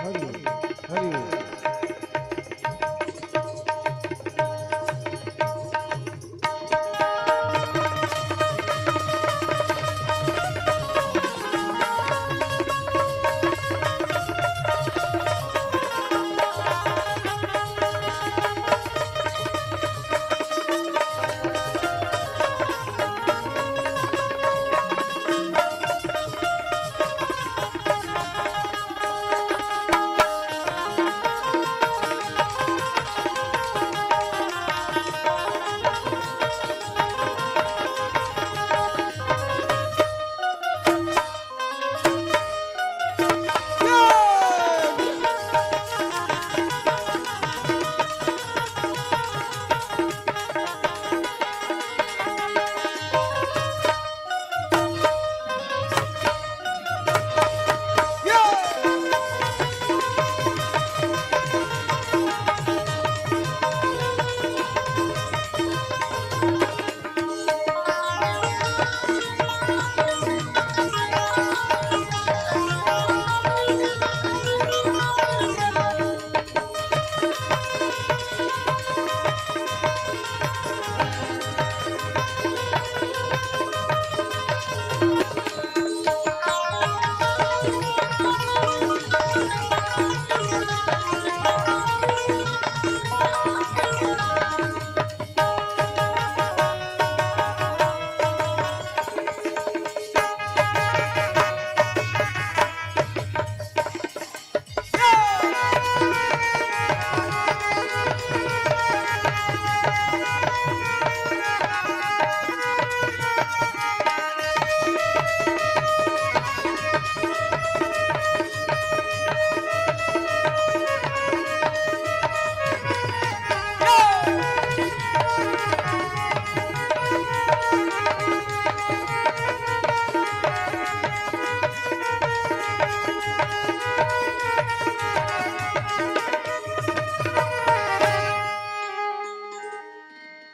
हरि हरि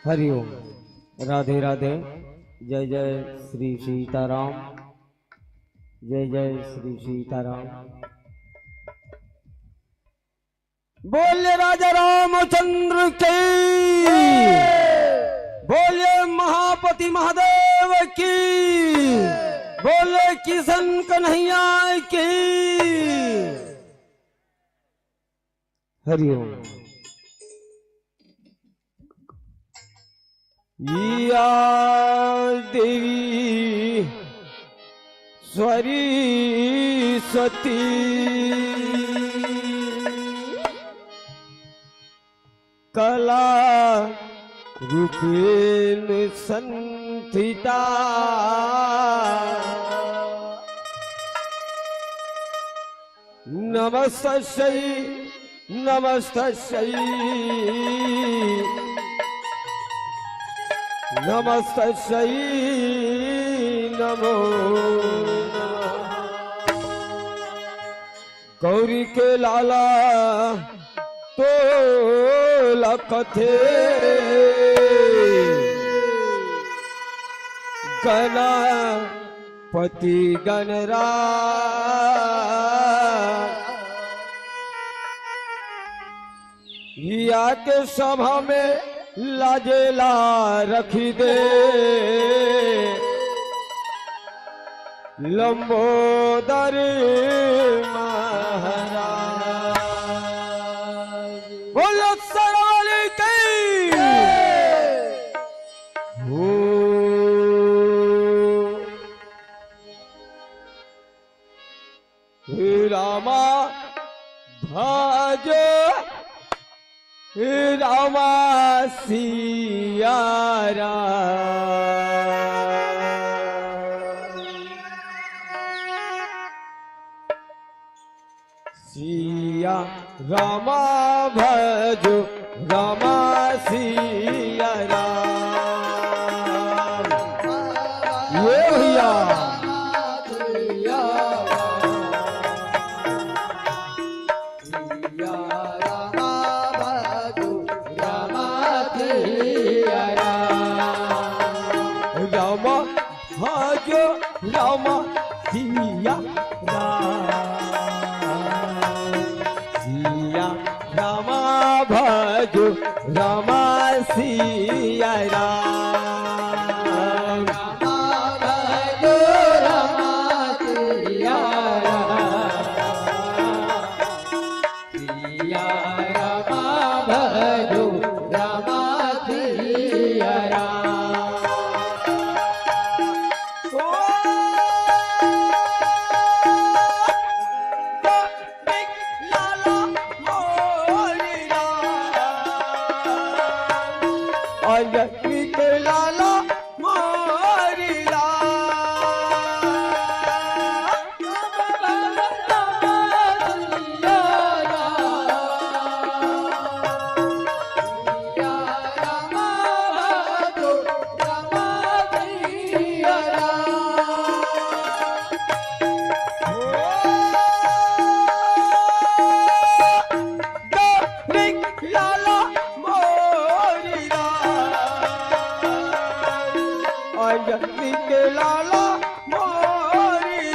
हरिओम राधे राधे। जय जय श्री सीताराम, जय जय श्री सीताराम। बोलिए राजा रामचंद्र की, बोलिए महापति महादेव की, बोले किशन कन्हैया की। हरिओम। या देवी सरस्वती कला रूपेण संस्थिता नमस्तस्यै नमस्तस्यै नमस्तस्यै नमो गौरी के लाला तो लखथे गणपति गणराज या के सभा में लाजेला रखी दे लंबोदर महाराज। बोलो सरवाली की हो। रामा भजो रामा सिया सिया रामा भजो रामा सिया राम। ये भैया रामा सिया राम। भजो रामा सिया राम भजो रामा सिया सिया रामा भजो रामा सिया के लाला मोरी के लाला मोरी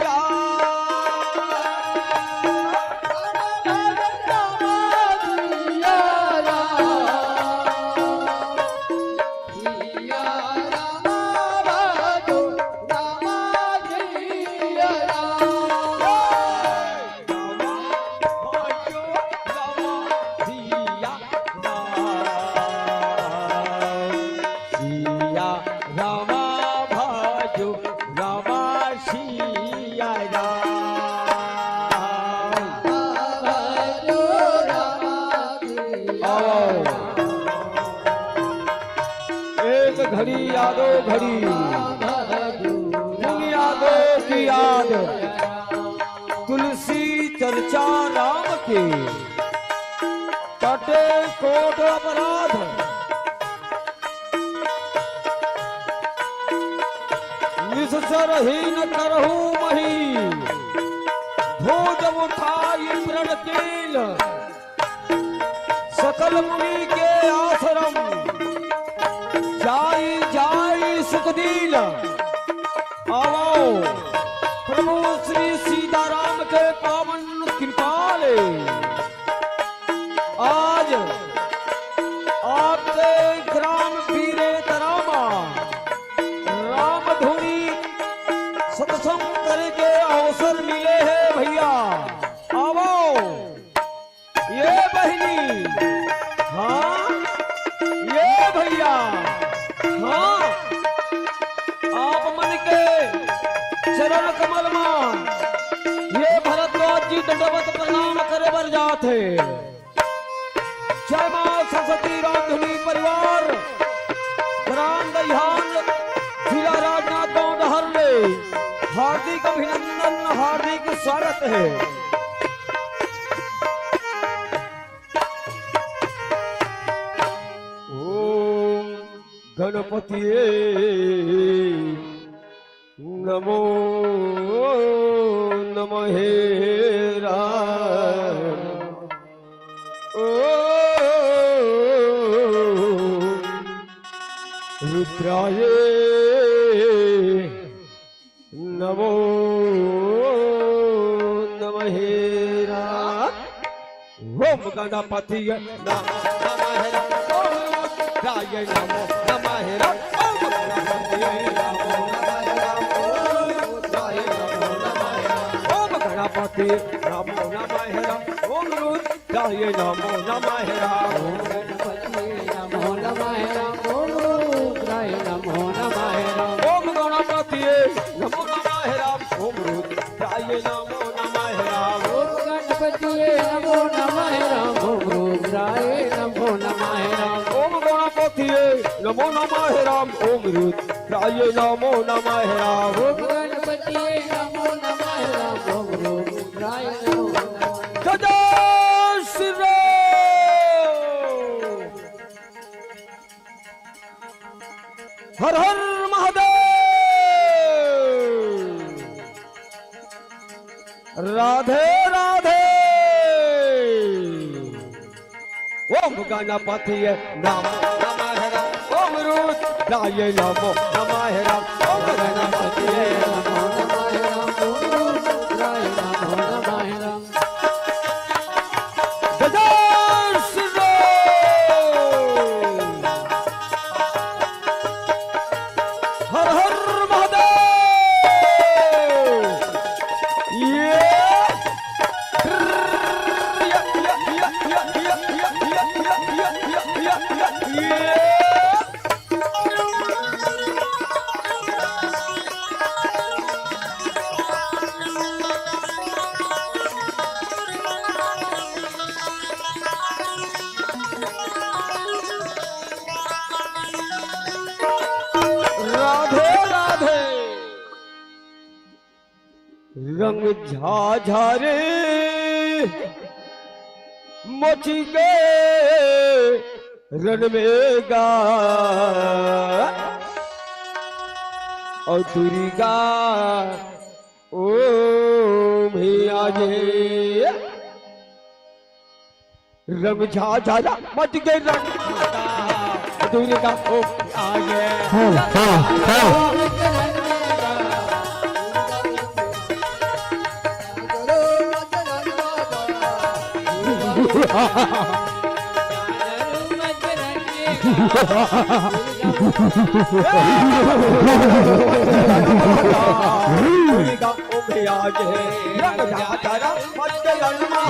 रामा भजो रामा सिया एक घड़ी यादो घड़ी यादो की याद तुलसी चर्चा राम के कटे कोट अपराध निश्चरहीन करहु मही भोज उठाई प्रण कील सकल मुनि के आश्रम जाई जाई सुखदील आओ प्रभु श्री सीताराम के पावन कृपाले आज आपके ग्राम पीरे तरामा राम धुनी सत्संग करके अवसर मिले हैं भैया आओ ये बहनी हाँ ये भैया हाँ आप मन के चरण कमल मां ये भरद्वाज जी दंडवत प्रणाम करे बर जाते जय मां सरस्वती रामधुनी परिवार ग्राम दहियान जिला राजनांदगांव डहर में हार्दिक अभिनंदन हार्दिक स्वागत है। ओम गणपति नमो नमः रुद्राय नमो नमः ओम गणपति नमो नमः ओम रुद्राय नमो नमः ओम गणपति नमो नमः ओम गणपति नमो नमः ओम रुद्राय नमो नमः नमो नमः ओम रुद्राय नमो नमः ओम गणपति नमो नमः ओम रुद्राय नमो नमः ओम गणपति नमो नमः ओम रुद्राय नमो नमः ओम गणपति नमो नमः ओम रुद्राय नमो नमः ओम गणपति नमो नमः ओम रुद्राय नमो नमः जय श्री राम हर हर महादेव राधे राधे ओम गणपति नमो नमः ओम रुद्राय नमो नमः ओम गणपति नमो नमः ओम रुद्राय नमो नमः जय श्री राम रंग झाझरे मच गए रण में गा और दुर्गा ओ भैया जे रंग झाझरा मच गए रंग दुर्गा ओ आगे दुर्गा ओ भैया जे रंग झाझरा मच गए रण में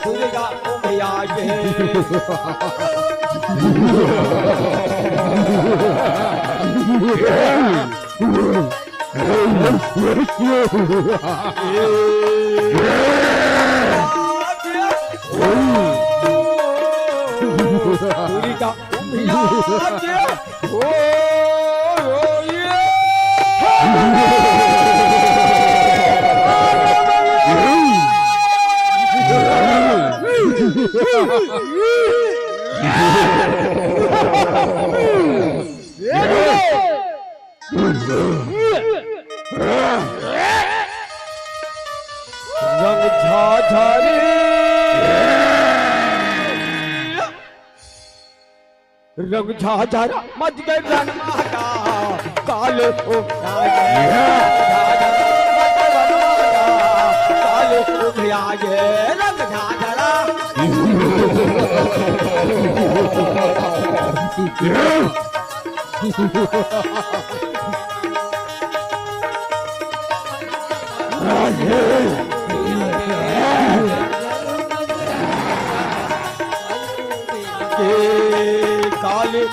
दुर्गा ओ भैया दुर्गा ओ रंग झाझरे रंग झाझरा मच गए रण माता काले ओ काले ओ भैया जे रंग झाझरा काले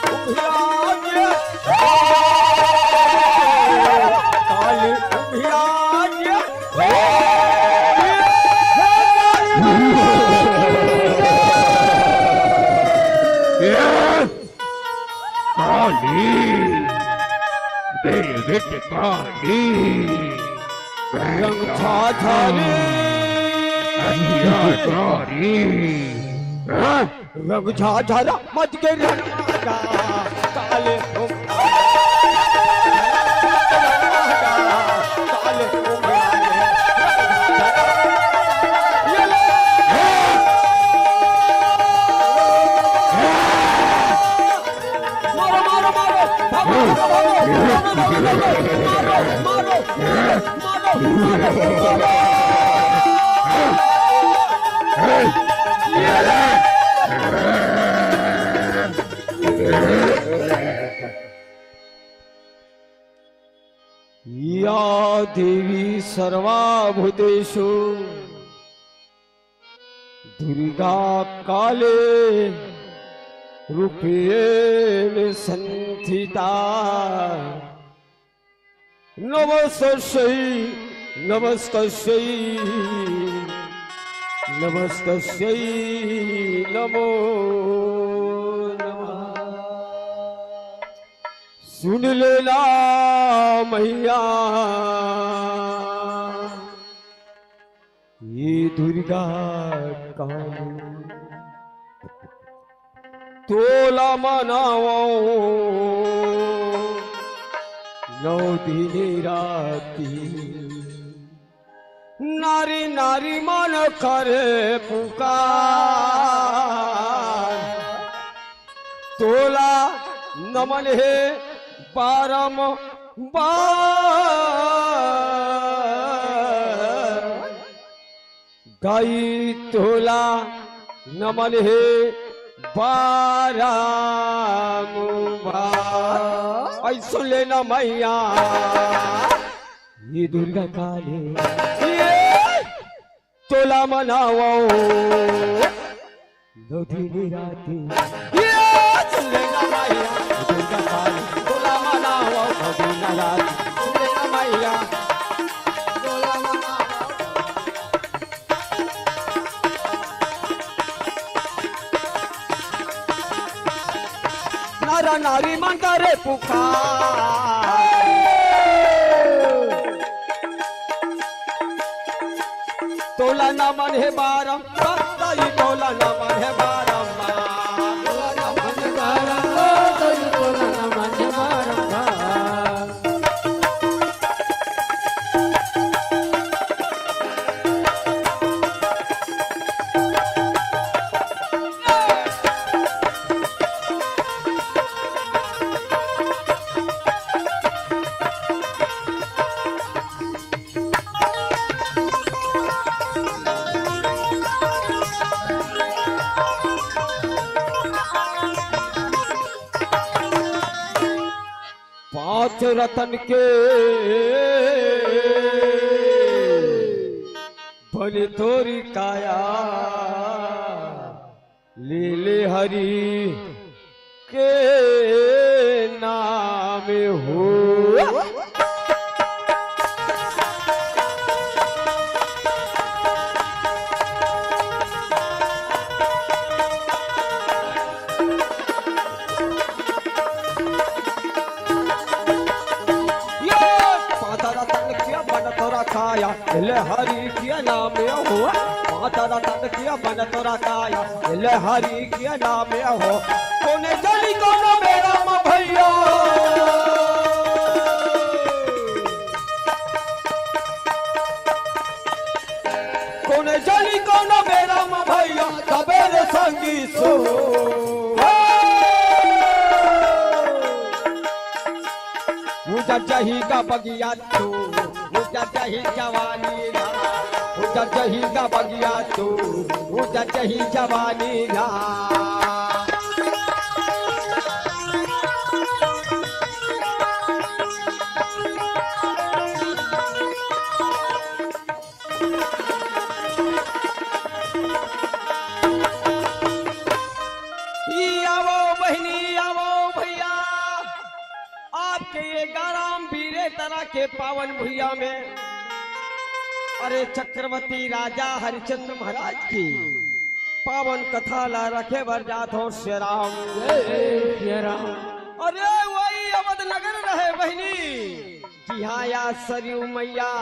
काले रंग झाझरे रंग झाझरा मच गए रण काले या देवी सर्वाभूतेषु दुर्गा काले रूपेण संस्थिता नमस्तस्यै नमस्तस्यै नमस्तस्यै नमो नमः। सुन लेना मैया ये दुर्गा काली तोला मनाओ 9 दिन राती नारी नारी मन करे पुकार तोला नमन है पारम गाई तोला नमन है बाराम ऐसो लेना मैया ये दुर्गा काली तोला मनाओ 9 दिन राती सुन लेना मैया दुर्गा काली तोला मनाओ 9 दिन राती सुन लेना मैया तोला मनाओ। नारा नारी मन करे पुकार तोला ना मन है बारम ताई तोला ना मन है बारम पांच रतन के भले तोरी काया लीले हरि के नाम हो खाया ले हरि के नाम हो माता रतन किया बन तोरा काया ले हरि के नाम हो कोने जली कोनो मेरा मा भैया कोने जली कोनो मेरा मा भैया सबेरे संगी सो जही का बगिया तू जही जवानी गा जही का बगिया तू जही जवानी गा आवो बहनी आवो भैया आपके ये गाराम वीरे तरह के पावन भुइया में अरे चक्रवर्ती राजा हरिचंद्र महाराज की पावन कथा ला रखे बर जात हो श्री राम। अरे वही अवध नगर रहे बहनी जी हाँ या सरयू मैया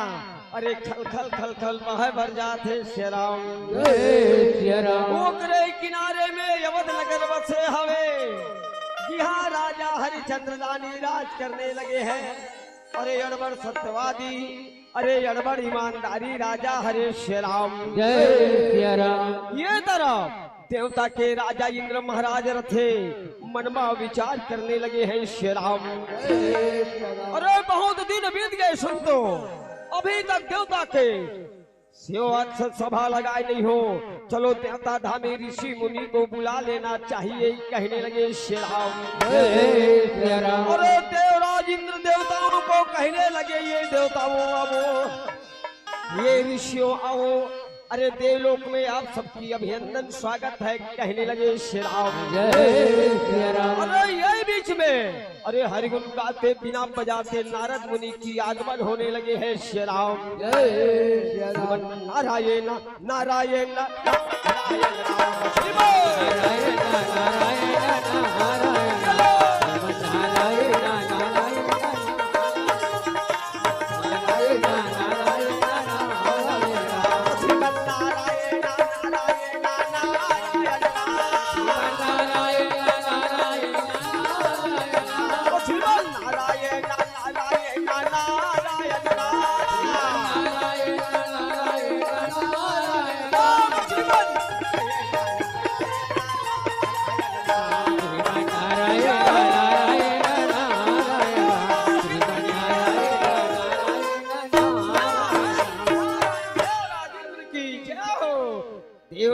अरे खल खल खल खल बह बर जात है श्री राम। ओकरे किनारे में अवध नगर बसे हवे जी हाँ राजा हरिचंद्र रानी राज करने लगे हैं। अरे अड़बड़ सत्यवादी अरे अड़बड़ ईमानदारी राजा हरे श्री राम। ये तरफ देवता के राजा इंद्र महाराज रथे मनमा विचार करने लगे हैं श्री राम। अरे बहुत दिन बीत गए सुन तो अभी तक देवता के सभा लगाए नहीं हो चलो देवता धामी ऋषि मुनि को बुला लेना चाहिए कहने लगे श्री राम। अरे देवराज इंद्र देवताओं को कहने लगे ये देवताओं आओ ये ऋषियों आओ अरे देवलोक में आप सबकी अभिनंदन स्वागत है कहने लगे श्री राम। अरे यही बीच में अरे हरिगुण गाते बिना बजाते नारद मुनि की आगमन होने लगे हैं श्री राम। नारायण नारायण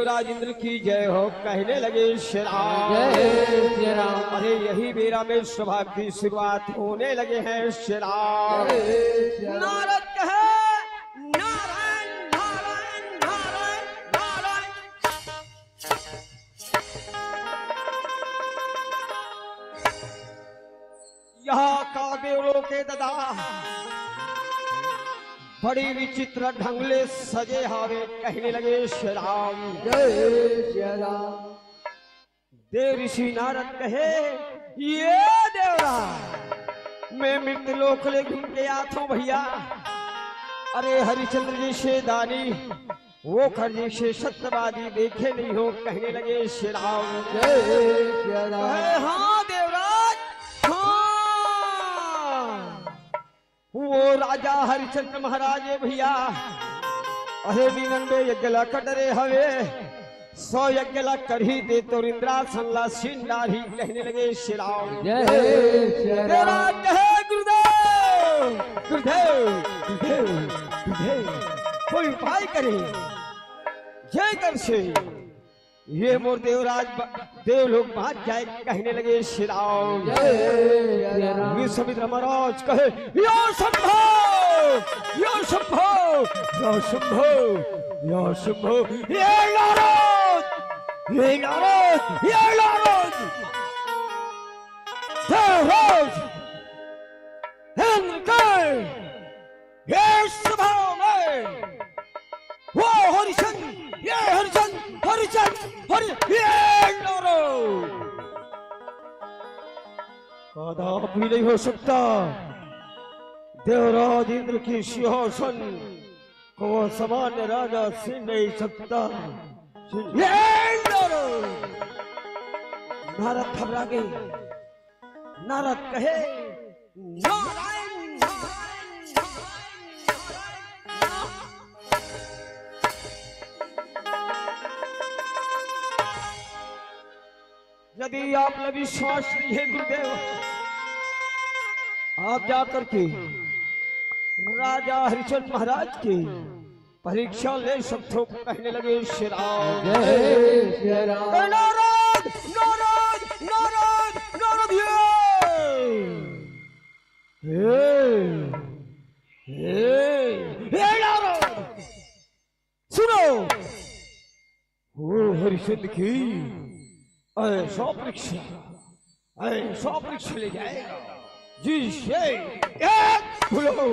राजेंद्र की जय हो कहने लगे श्री राम। अरे यही मेरा में सभा की शुरुआत होने लगे हैं श्री राम। नारद कहे नारायण नारायण नारायण नारायण। यहाँ का देवलों के दादा बड़ी विचित्र ढंगले सजे हावे कहने लगे श्री राम। देव ऋषि नारद कहे ये देवरा मैं मृत्यु लोक ले घूम के आता हूं भैया। अरे हरिचंद्र जी से दानी वो खर्जी से सत्यवादी देखे नहीं हो, कहने लगे श्री राम। जय श्री राम। हाँ देवराज, हाँ वो राजा हरिश्चंद्र महाराज भैया अरे 99 यज्ञला कटरे हवे 100 यज्ञला करही दे तो इंद्रासन ला सिंडारी, कहने लगे श्री राम। जय श्री राम। देवराज जय गुरुदेव, गुरुदेव गुरुदेव गुरुदेव, कोई उपाय करे जय कर से ये मोर देवराज देव लोग बात जाए, कहने लगे श्री राम। जय श्री राम। विश्वामित्र महाराज कहे यो शंभो, यो शंभो, यो शंभो, यो शंभो, ये नारद, ये नारद, ये नारद देवराज इंद्र के ये सभा में वो हरिचंद, ये हरिचंद, हरिचंद, हरि ये नारद कदापि नहीं हो सकता। देवराज इंद्र की सिंहासन को सामान्य राजा से नहीं सकता। नारद घबरा गए। नारद कहे नारायण, यदि आप में विश्वास नहीं है गुरुदेव, आप जाकर के राजा हरिश्चंद्र महाराज की परीक्षा ले सकते हो, कहने लगे श्री राम। जय श्री राम। नारद, नारद, नारद, नारद ये नारद सुनो, वो हरिश्चंद्र की ऐसा परीक्षा ले जाएगा जिससे एक फूलो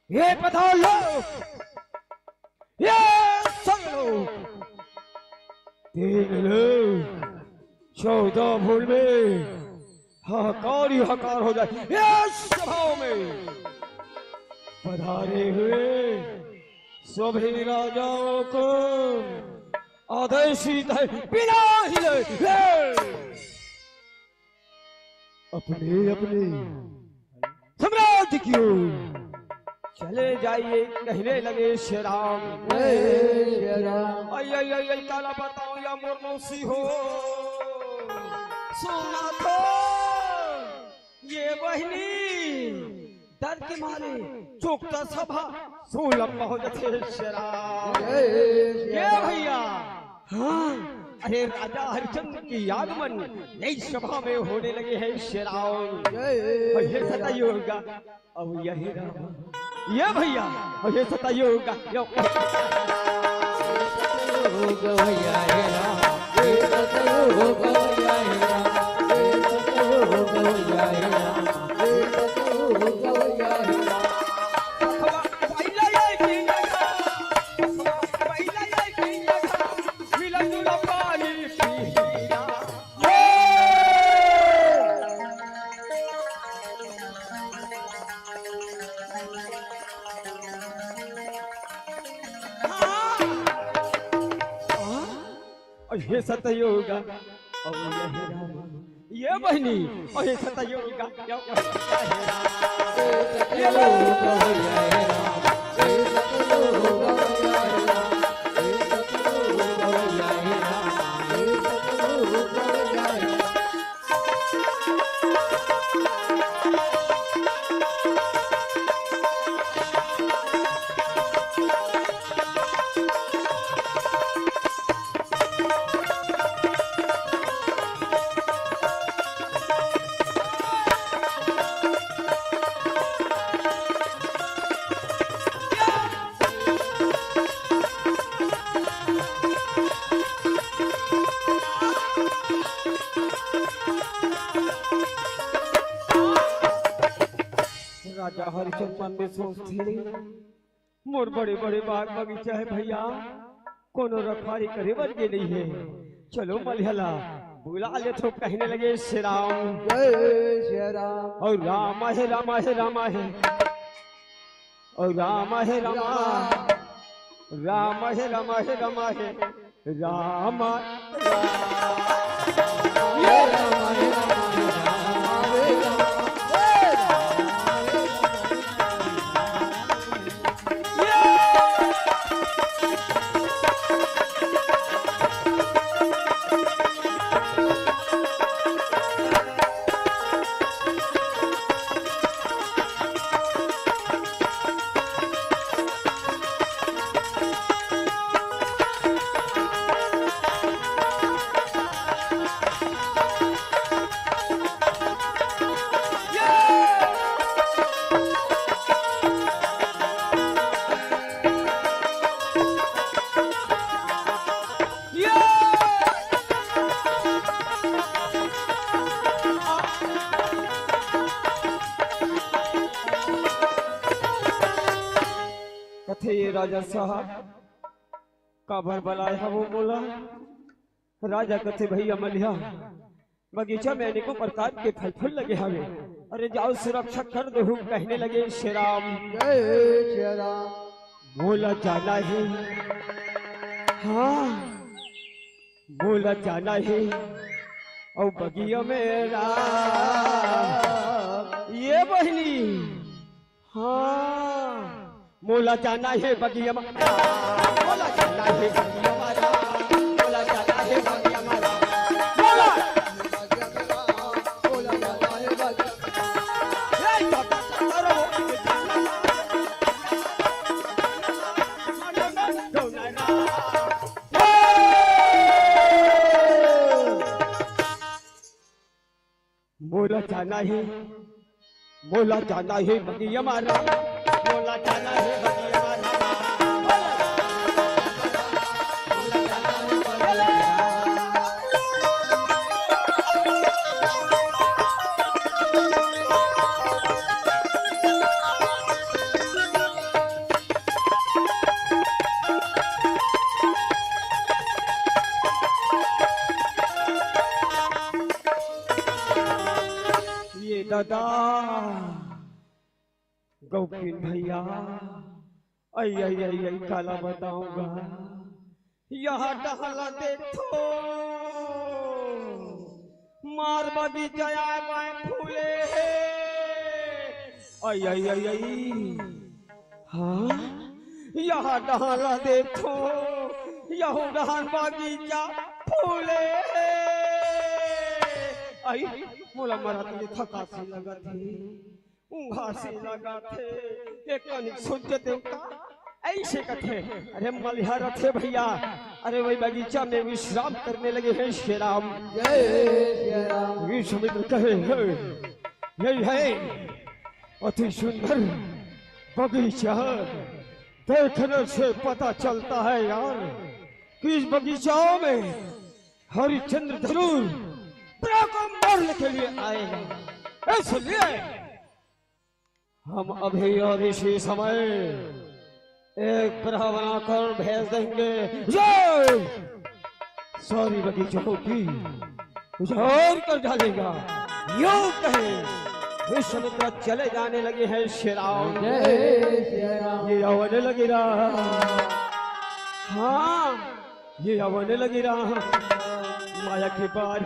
ये पता लो, ये सुन लो, 3 लोग 14 भूल में हाहाकार ही हाहाकार हो जाए। इस सभा में पधारे हुए सभी राजाओं को आदेशित है बिना हिले अपने अपने सम्राट की ओर चले जाइए, कहने लगे श्री राम। जय श्री राम। आई काला बताओ या मोर मौसी हो, सोना तो ये बहनी डर के मारे चौकता सभा सोलम पहुंच थे श्री राम। ये भैया हाँ, अरे राजा हरिश्चंद्र की आगमन नई सभा में होने लगे हैं श्री राम। ये सताई होगा अब यही राम, ये भैया और ये सताई होगा ये सतयोग और ये बहनी और ये सतयोग राजा हरिश्चंद्र मन में सोचते मोर बड़े बड़े बाग बगीचा है भैया, कोनो रखवारी करे वर्गे नहीं है, चलो मलहला बुला ले तो कहने लगे श्री राम। जय श्री राम। और राम है राम है राम है और राम है रमा, राम है रमा है रमा है राम ये राम है राम है राम है राम। कथे ये राजा साहब काबर बलाया वो बोला राजा कथे भैया मलिया बगीचा में अनेकों प्रकार के फल फूल लगे हवे, अरे जाओ सुरक्षा कर दे हूँ कहने लगे श्री राम। जय श्री राम। बोला जाना है, हाँ बोला जाना है और बगिया मेरा ये बहनी, हाँ मोला जाना है बगिया मोला जाना है बगिया मारा, मोला जाना है बगिया मारा, मोला बोला जाता है बगिया। ये जाता करो मोला जाना है, मोला जाना है बगिया मारा, मोला जाना है बगिया मारा, ये दादा गौकीन भैया आई आई आई आई काला बताऊंगा, यहाँ टहला देखो मार बगीचा फूले आई आई आई आई, हाँ यहाँ टहला देखो यहू डहान बगीचा फूले आई मोला मरा तुझे थका सी लगा थी ऊँघा से लगा थे एक कनिक सोच देवता ऐसे कथे, अरे मलिहार थे भैया, अरे वही बगीचा में विश्राम करने लगे हैं श्री राम। जय श्री राम। विश्वामित्र कहे यही है अति सुंदर बगीचा, देखने से पता चलता है यार कि इस बगीचाओं में हरिश्चंद्र जरूर को मारने के लिए आए हैं, इसलिए हम अभी और इसी समय एक प्रहा बनाकर भेज देंगे सारी बगीचों की उजाड़ कर डालेगा। यूं कहे विश्वामित्र चले जाने लगे हैं श्री राम। जय श्री राम। ये आवाने लगी रहा, हाँ ये आवाने लगी रहा माया के बाद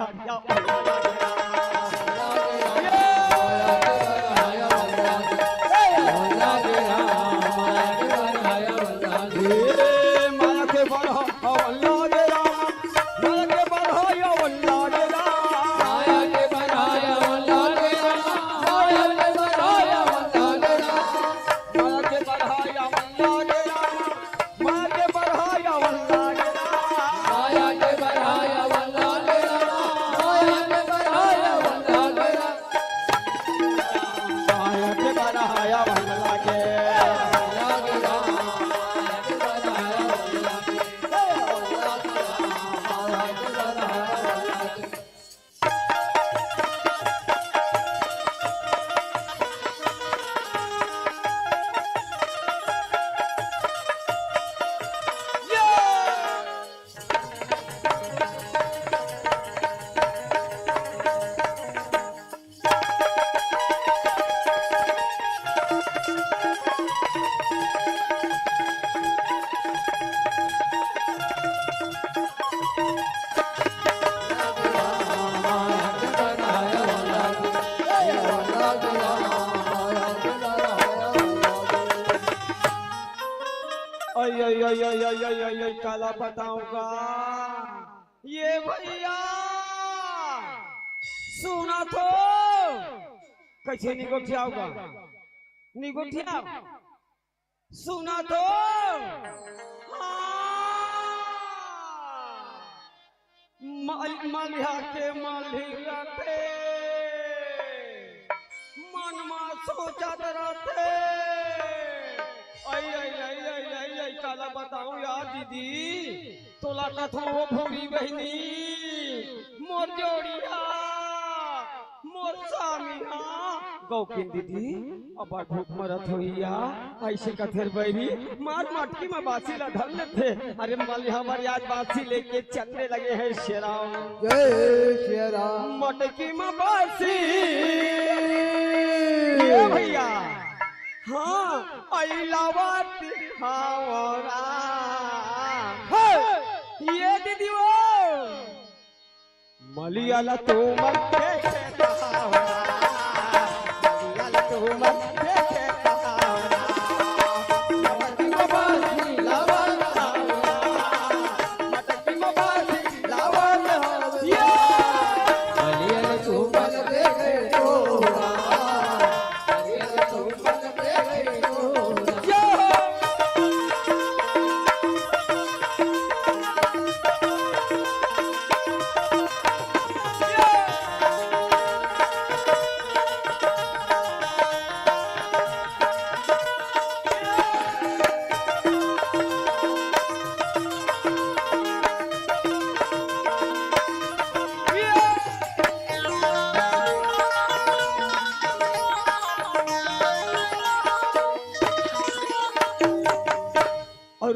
ओय ओय ओय ओय ओय ओय ओय ओय काला बताऊंगा ये भैया सुना तो कैसे निगोठिया होगा निगोठिया सुना तो मलिया के मलिया के मन में सोचत रहते आई काला बताऊं यार दीदी तोला कथो वो भूरी बहनी मोर जोड़िया मोर सामिया गौकिन दीदी अब भूख मरत होइया ऐसे कथेर बैरी मार मटकी में बासी ला ढल थे अरे मल हमारी आज बासी लेके चलने लगे हैं शेराम जय श्री राम मटकी में बासी भैया हाँ अलावत हावरा ये दीदी वो मलियाला तो मत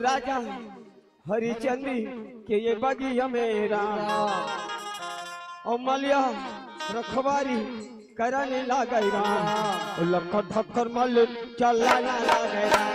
राजा हरिचंदी के ये बगिया मेरा और मलिया रखवारी करने लगे लखन ठक्कर मल चलाना लगे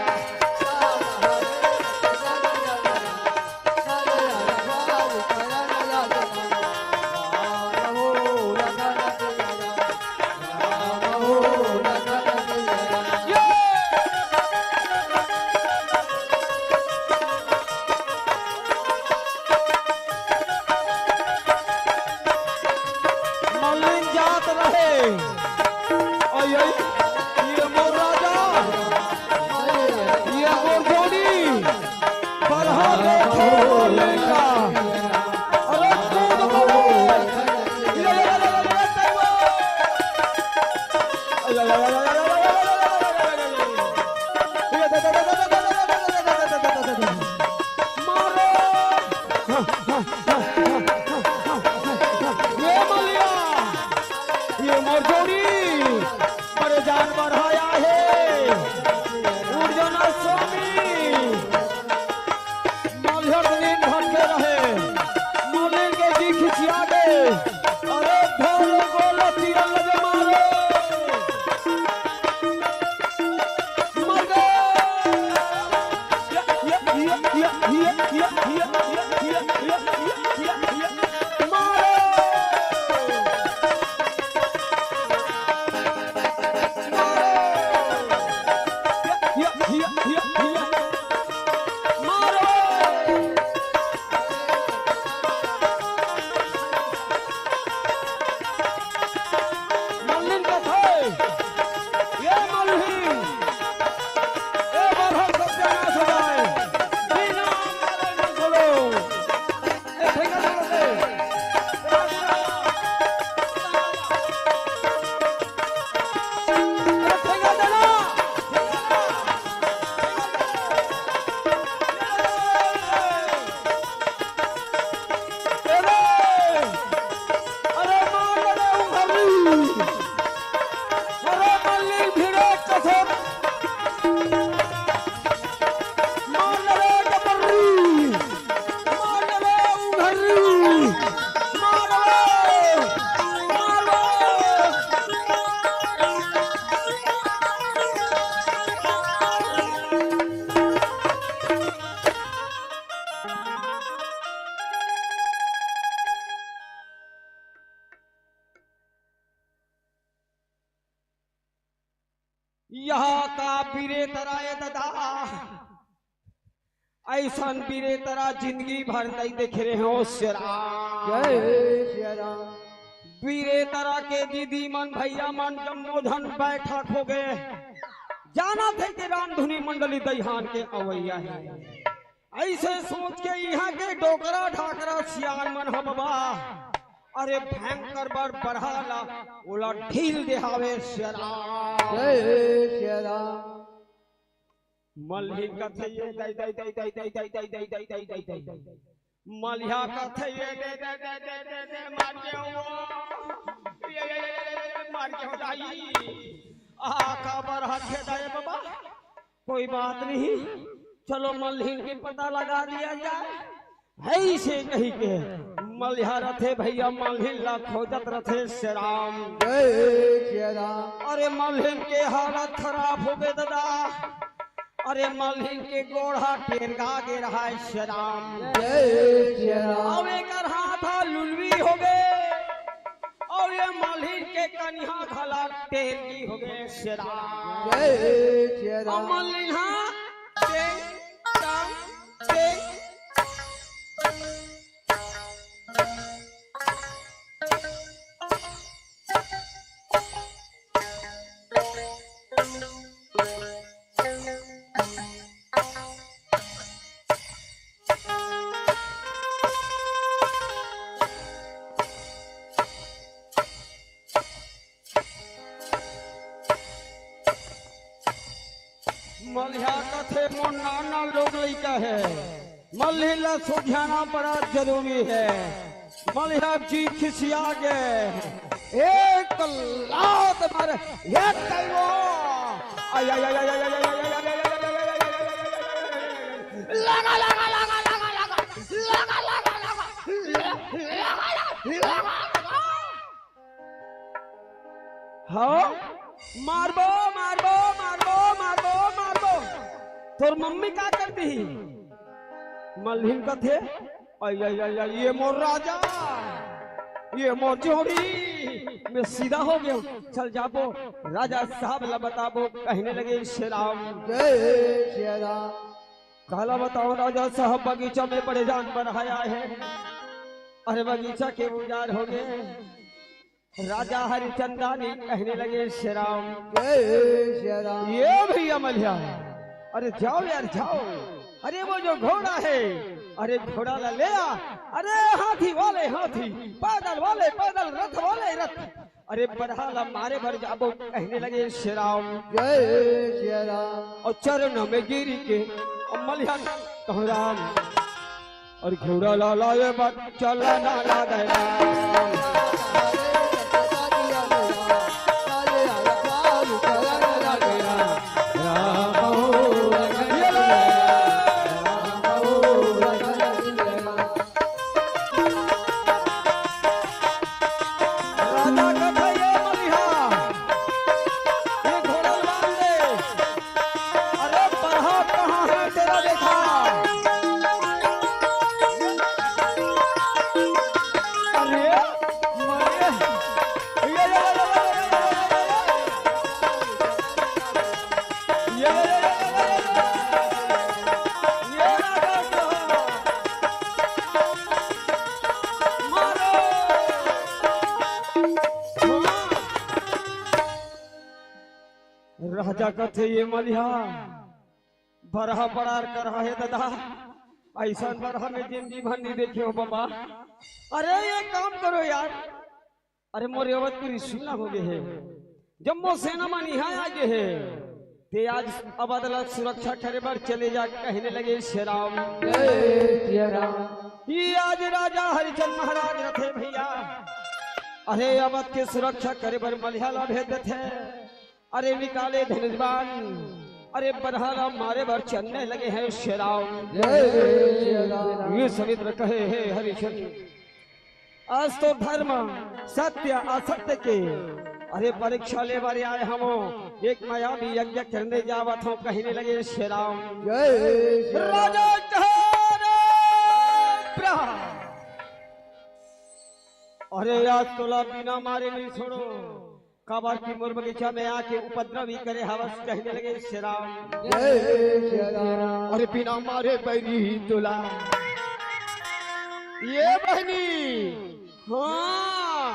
यहाँ का बीरे तराए दादा ऐसा वीरे तरह जिंदगी भर नहीं देख रहे हो श्री राम। जय श्री राम। वीरे तरह के दीदी मन भैया मन जम्मोधन बैठक हो गए, जाना थे कि रामधुनी मंडली दहिहान के अवैया है। ऐसे सोच के यहाँ के डोकरा ढाकरा सियान मन हो बाबा, अरे भयंकर बर बढ़ाला ओला ढील देहावे श्री राम। जय श्री राम। मल्ही कथे ये दई दई दई दई दई दई दई दई दई दई दई दई दई मल्हा कथे ये दे दे दे दे दे दे मार के हो ये मार के हो जाई आका बर हाथे दाए बाबा। कोई बात नहीं, चलो मल्हीन के पता लगा दिया जाए। ऐसे कही के मल्हा रथे भैया मल्हीन ला खोजत रथे श्री राम। जय श्री राम। अरे मल्हीन के हालत खराब हो गए दादा, अरे मल्हीन के गोढ़ा टेरगा गे रहा है श्री राम। जय श्री राम। अब एक हाथा लुलवी हो गए और ये मल्हीन के कन्या खला टेरगी हो गए श्री राम। जय श्री राम। मल्हीन मल्हा कथे मोर नाना लोग लइका है, मल्हिला सुझाना बड़ा जरूरी है। मल्हा जी खिसिया गए एक लात मारे एक टाइमो आय आय आय आय आय लगा लगा लगा लगा लगा लगा लगा लगा हाँ मारबो मारबो मारबो मारबो मारबो। तोर मम्मी क्या करती ही? मल्हीन का थे ये मोर राजा, ये मोर जोड़ी मैं सीधा हो गया। चल जाबो राजा साहब ला बताबो। कहने लगे श्री राम। जय श्री राम। काला बताओ राजा साहब बगीचा में बड़े जान बढ़ाया है। अरे बगीचा के उजाड़ हो गए। राजा हरिचंदानी कहने लगे श्री राम। जय श्री राम। ये भैया मल्हा, अरे जाओ यार जाओ। अरे वो जो घोड़ा है, अरे घोड़ा ला ले आ। अरे हाथी वाले हाथी, पैदल वाले पैदल, रथ वाले रथ, अरे बढ़ाला मारे भर जाबो। कहने लगे श्री राम। जय श्री राम। और चरण में गिरी के मल्हा कहो राम। और घोड़ा ला लाए बात चला ना ला गया। राजा कथे ये मल्हा बरहा बड़ार कर रहा है दादा, ऐसा बरहा में जिंदगी भर नहीं देखे हो बाबा। अरे ये काम करो यार। अरे मोरे अवधपुरी सुनना हो गए है, जम्मो सेना में निहाय आगे है ते आज अबदला सुरक्षा करे बर चले जा। कहने लगे श्री राम। जय श्री राम। ये आज राजा हरिचंद महाराज रथे भैया, अरे अवध के सुरक्षा करे बर मल्हा ला भेज थे। अरे निकाले धनुष्बाण, अरे बरहाला मारे भर चलने लगे हैं श्री राम। जय श्री राम। ये समित्र कहे हे हरिचंद, आज तो धर्म सत्य असत्य के अरे परीक्षा ले बारे आए हम। एक मायावी यज्ञ करने जावत हूँ। कहने लगे श्री राम। जय श्री राम। राजा अरे आज तोला बिना मारे नहीं छोड़ो। काबा की मोर बगीचा में आके उपद्रव भी करे हवस कहने लगे श्री राम। जय श्री राम। अरे बिना मारे बैरी तुला ये बहनी हाँ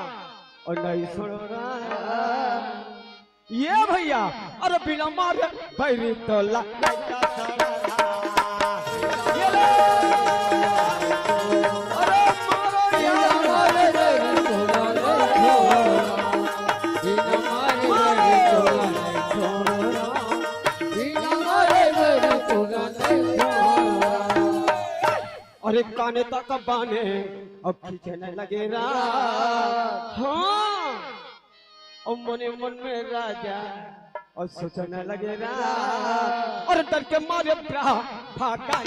और नहीं सुनो ये भैया अरे बिना मारे बैरी तुला अरे काने तक बाने अब खींचने लगे हाँ और मने मन में राजा और सोचने लगे और डर के मारे भागा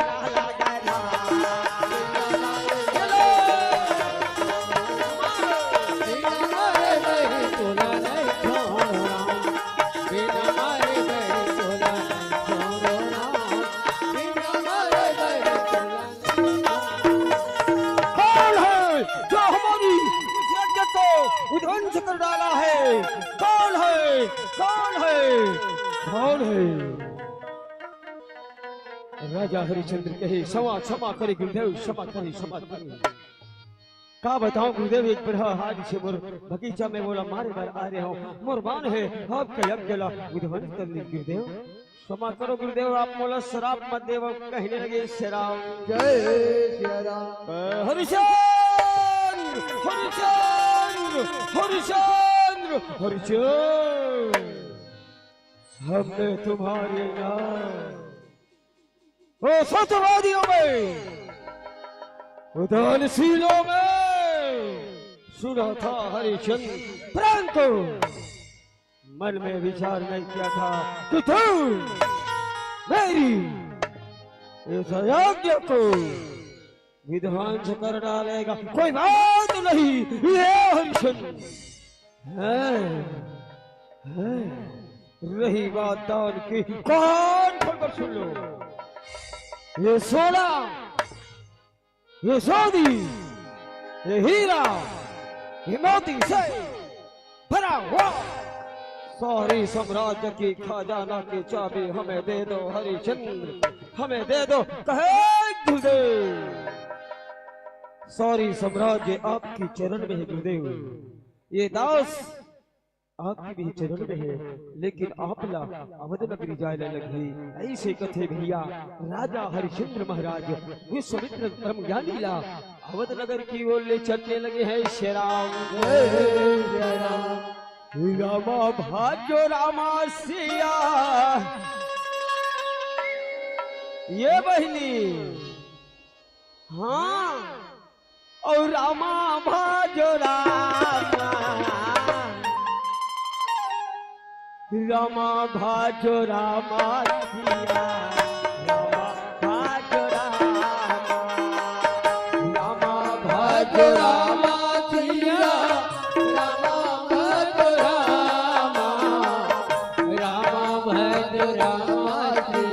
ध्वंस कर डाला है। कौन है कौन है कौन है? राजा हरिश्चंद्र कहे क्षमा क्षमा करे गुरुदेव क्षमा करे क्षमा करे। का बताऊं गुरुदेव एक बार हाथ से मोर बगीचा में बोला मारे बार आ रहे हो मोरबान है आपका यज्ञ ला ध्वंस कर ली गुरुदेव क्षमा करो गुरुदेव आप मोला शराब मत देव कहने लगे श्री राम। जय श्री राम। हरिश्चंद्र हरिश्चंद्र हरिश्चंद्र हरिश्चंद्र हमने तुम्हारे नाम ओ सत्यवादियों में उदानशीलों में सुना था हरिश्चंद्र परंतु मन में विचार नहीं किया था कि तू मेरी इस यज्ञ को विध्वंस कर डालेगा। कोई बात नहीं ये हरिश्चंद्र है। रही बात दान की कान खोलकर सुन लो। ये सोना ये चांदी ये हीरा ये मोती से भरा हुआ सारी साम्राज्य की खजाना की चाबी हमें दे दो हरिश्चंद्र हमें दे दो कहे गुरुदेव। सारी साम्राज्य आपकी चरण में है गुरुदेव। ये दास आपकी भी चरण में है लेकिन आप ला अवध नगरी जाने लगी ऐसे कथे भैया राजा हरिश्चंद्र महाराज विश्वामित्र परम ज्ञानी ला अवध नगर की ओर ले चलने लगे हैं श्री राम। रामा भाग्यो रामा सिया ये बहनी हाँ और रामा भाग्यो रामा रामा भाग्यो रामा सिया रामा भाग्यो रामा रामा भाग्यो रामा सिया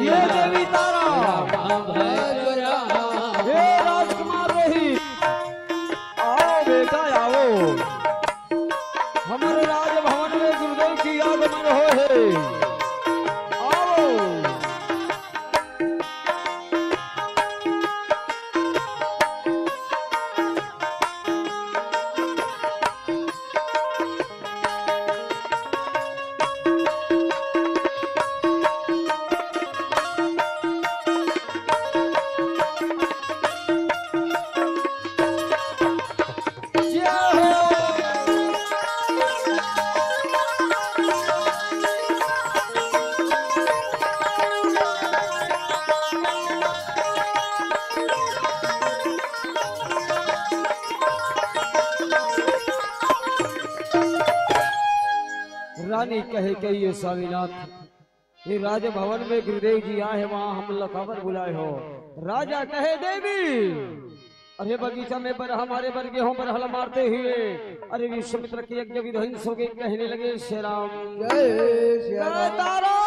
ये देवी तारा ये राजकुमार रही आओ बेटा आओ हमारे राजभवन में गुरुदेव की आगमन हो है। आओ रानी कहे कि ये स्वामीनाथ ये राजभवन में गुरुदेव जी आए वहाँ हम लखावर बुलाए हो। राजा कहे देवी अरे बगीचा में पर हमारे पर गेहूं पर हल मारते हुए अरे विश्वामित्र के यज्ञ विध्वंस हो गए कहने लगे श्री राम। जय श्री राम। तारा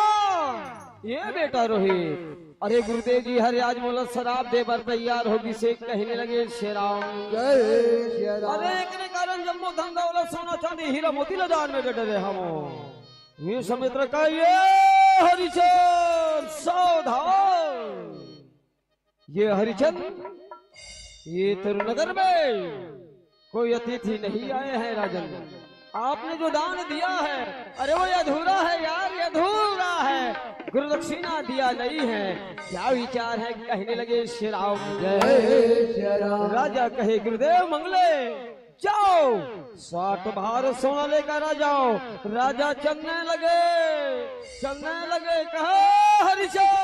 ये बेटा रोहित अरे गुरुदेव जी हर आज मोला शराब दे बर तैयार होगी से कहने लगे श्री राम। जय श्री राम। अरे एकरे कारण जम्मो धन दौलत सोना चांदी हीरा मोती लदान में डरे हम ये समुद्र का ये हरिचंद सावधान। ये हरिचंद ये तिरुनगर में कोई अतिथि नहीं आए हैं राजन। आपने जो दान दिया है अरे वो अधूरा है यार, ये अधूरा है, गुरु दक्षिणा दिया नहीं है। क्या विचार है कहने लगे श्री राम। जय श्री राम। राजा कहे गुरुदेव मंगले जाओ 60 भार सोना लेकर आ जाओ। राजा चलने लगे कहा हरिचंद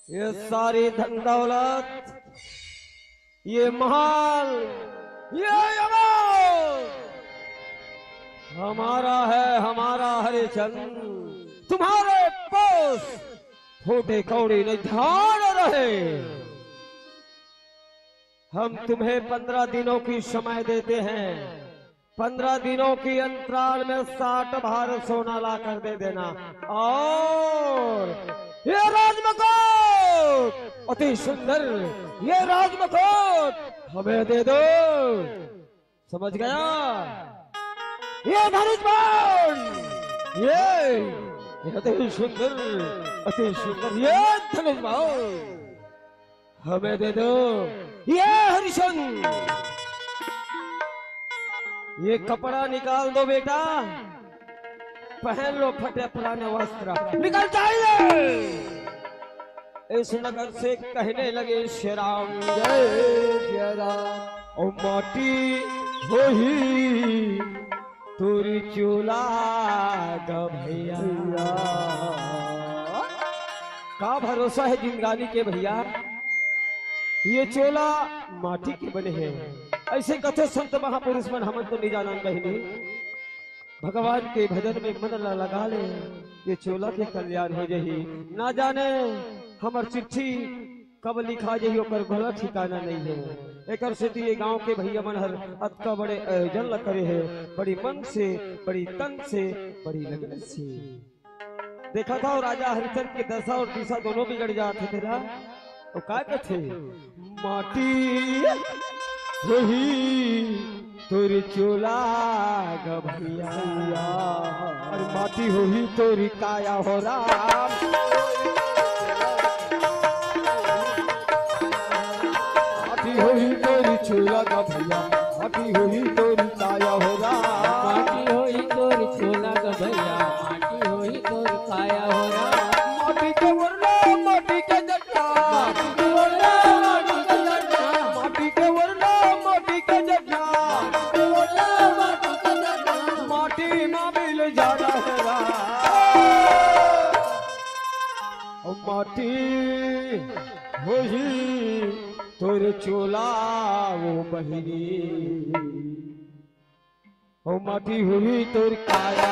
ये सारी धन दौलत ये महल ये हमारा है, हमारा हरिचंद। तुम्हारे पोस फूटे कौड़ी नहीं ध्यान रहे। हम तुम्हें 15 दिनों की समय देते हैं। 15 दिनों की अंतराल में 60 भार सोना ला कर दे देना। और ये राजमकोट अति सुंदर ये राजमकोट हमें दे दो। समझ गया? ये धनुष बाण ये अति सुंदर ये धनुष बाण हमें दे दो। ये हरिचंद ये कपड़ा निकाल दो बेटा, पहन लो फटे पुराने वस्त्र, निकल जाइए इस नगर से कहने लगे श्री राम। जय श्री राम। ओ माटी होही तुरी चूला ग भैया। का भरोसा है जिंदगानी के भैया, ये चोला माटी के बने हैं। ऐसे कथे संत महापुरुष मन हमन तो नहीं जाना बहनी। भगवान के भजन में मन लगा ले, ये चोला के कल्याण हो जही। ना जाने हमर चिट्ठी कब लिखा जही ओकर भला ठिकाना नहीं है। एकर से ये गांव के भैया मन हर अतका बड़े आयोजन ल करे है, बड़ी मन से, बड़ी तन से, बड़ी लगन से। देखा था और राजा हरिचंद के दशा और दिशा दोनों बिगड़ जाते तेरा। तो क्या कहते माटी वही तोरी चोला ग भैया। और माटी होही तोरी काया हो राम। माटी होही तोरी चोला ग भैया। माटी होही तोरी काया हो राम। माटी होई तोर चोला ग भैया। माटी होई तोर काया हो राम। माटी के वरना माटी के जट्टा। माटी के वरना माटी के जट्टा। माटी के वरना माटी के जट्टा। माटी में मिल जाना है राम। माटी वही तोर चोला वो बहिनी। ओ माटी हुई तोर काया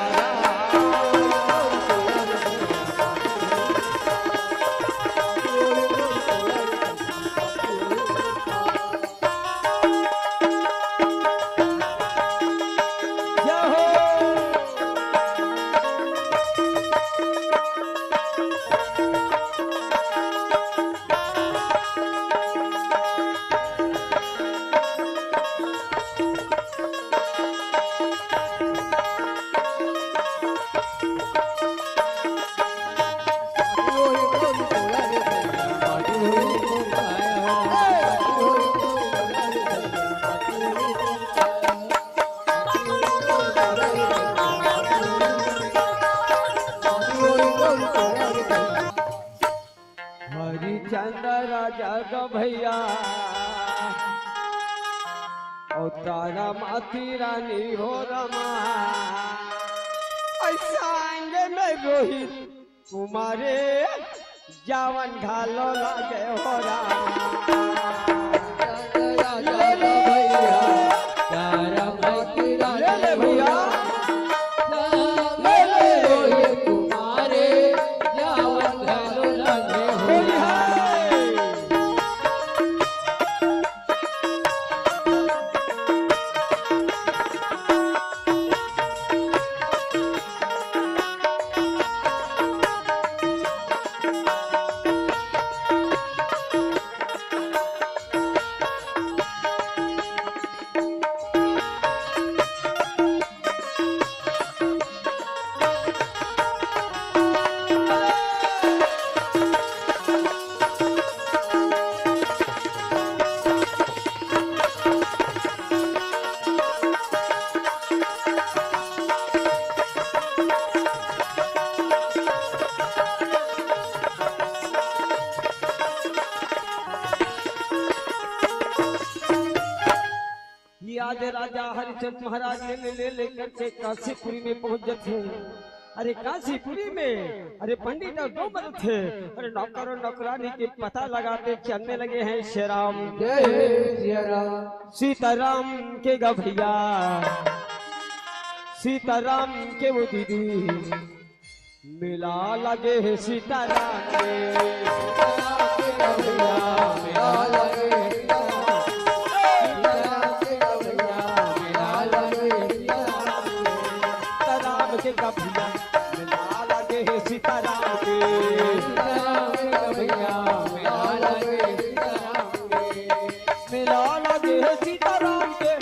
हरिचंद राजा ग भैया। और तारा माती रानी हो रमा। ऐसा आएंगे में रोहित कुमारे जावन घालो लागे हो भैया। आज राजा हरिचंद्र महाराज ले लेकर के काशीपुरी में पहुंच जाते। अरे काशीपुरी में अरे पंडित और दो मर्द थे। अरे नौकर और नौकरानी के पता लगाते चलने लगे हैं श्री राम। जय श्री राम। सीताराम के गभैया, सीताराम के वो दीदी, मिला लगे है सीताराम के। मिला लगे गभैया, मिला लगे है सीताराम के। मिला लगे है सीताराम के।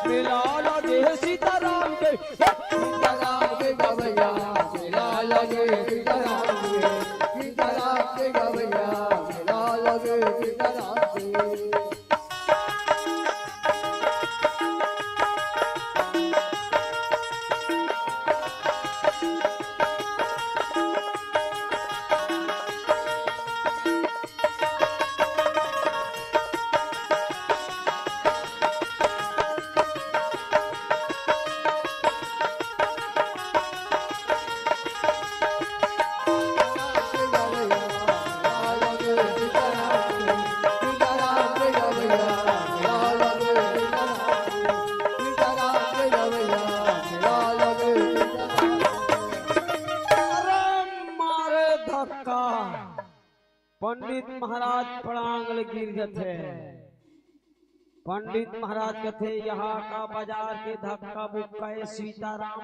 मिला लगे है सीताराम के। सीताराम के गवैया मिला लगे सीताराम के। सीताराम के गवैया मिला लगे सीताराम के। पंडित महाराज पड़ांगल गिर जाते। पंडित महाराज कहते यहाँ का बाजार के धक्का बुक्का है सीताराम।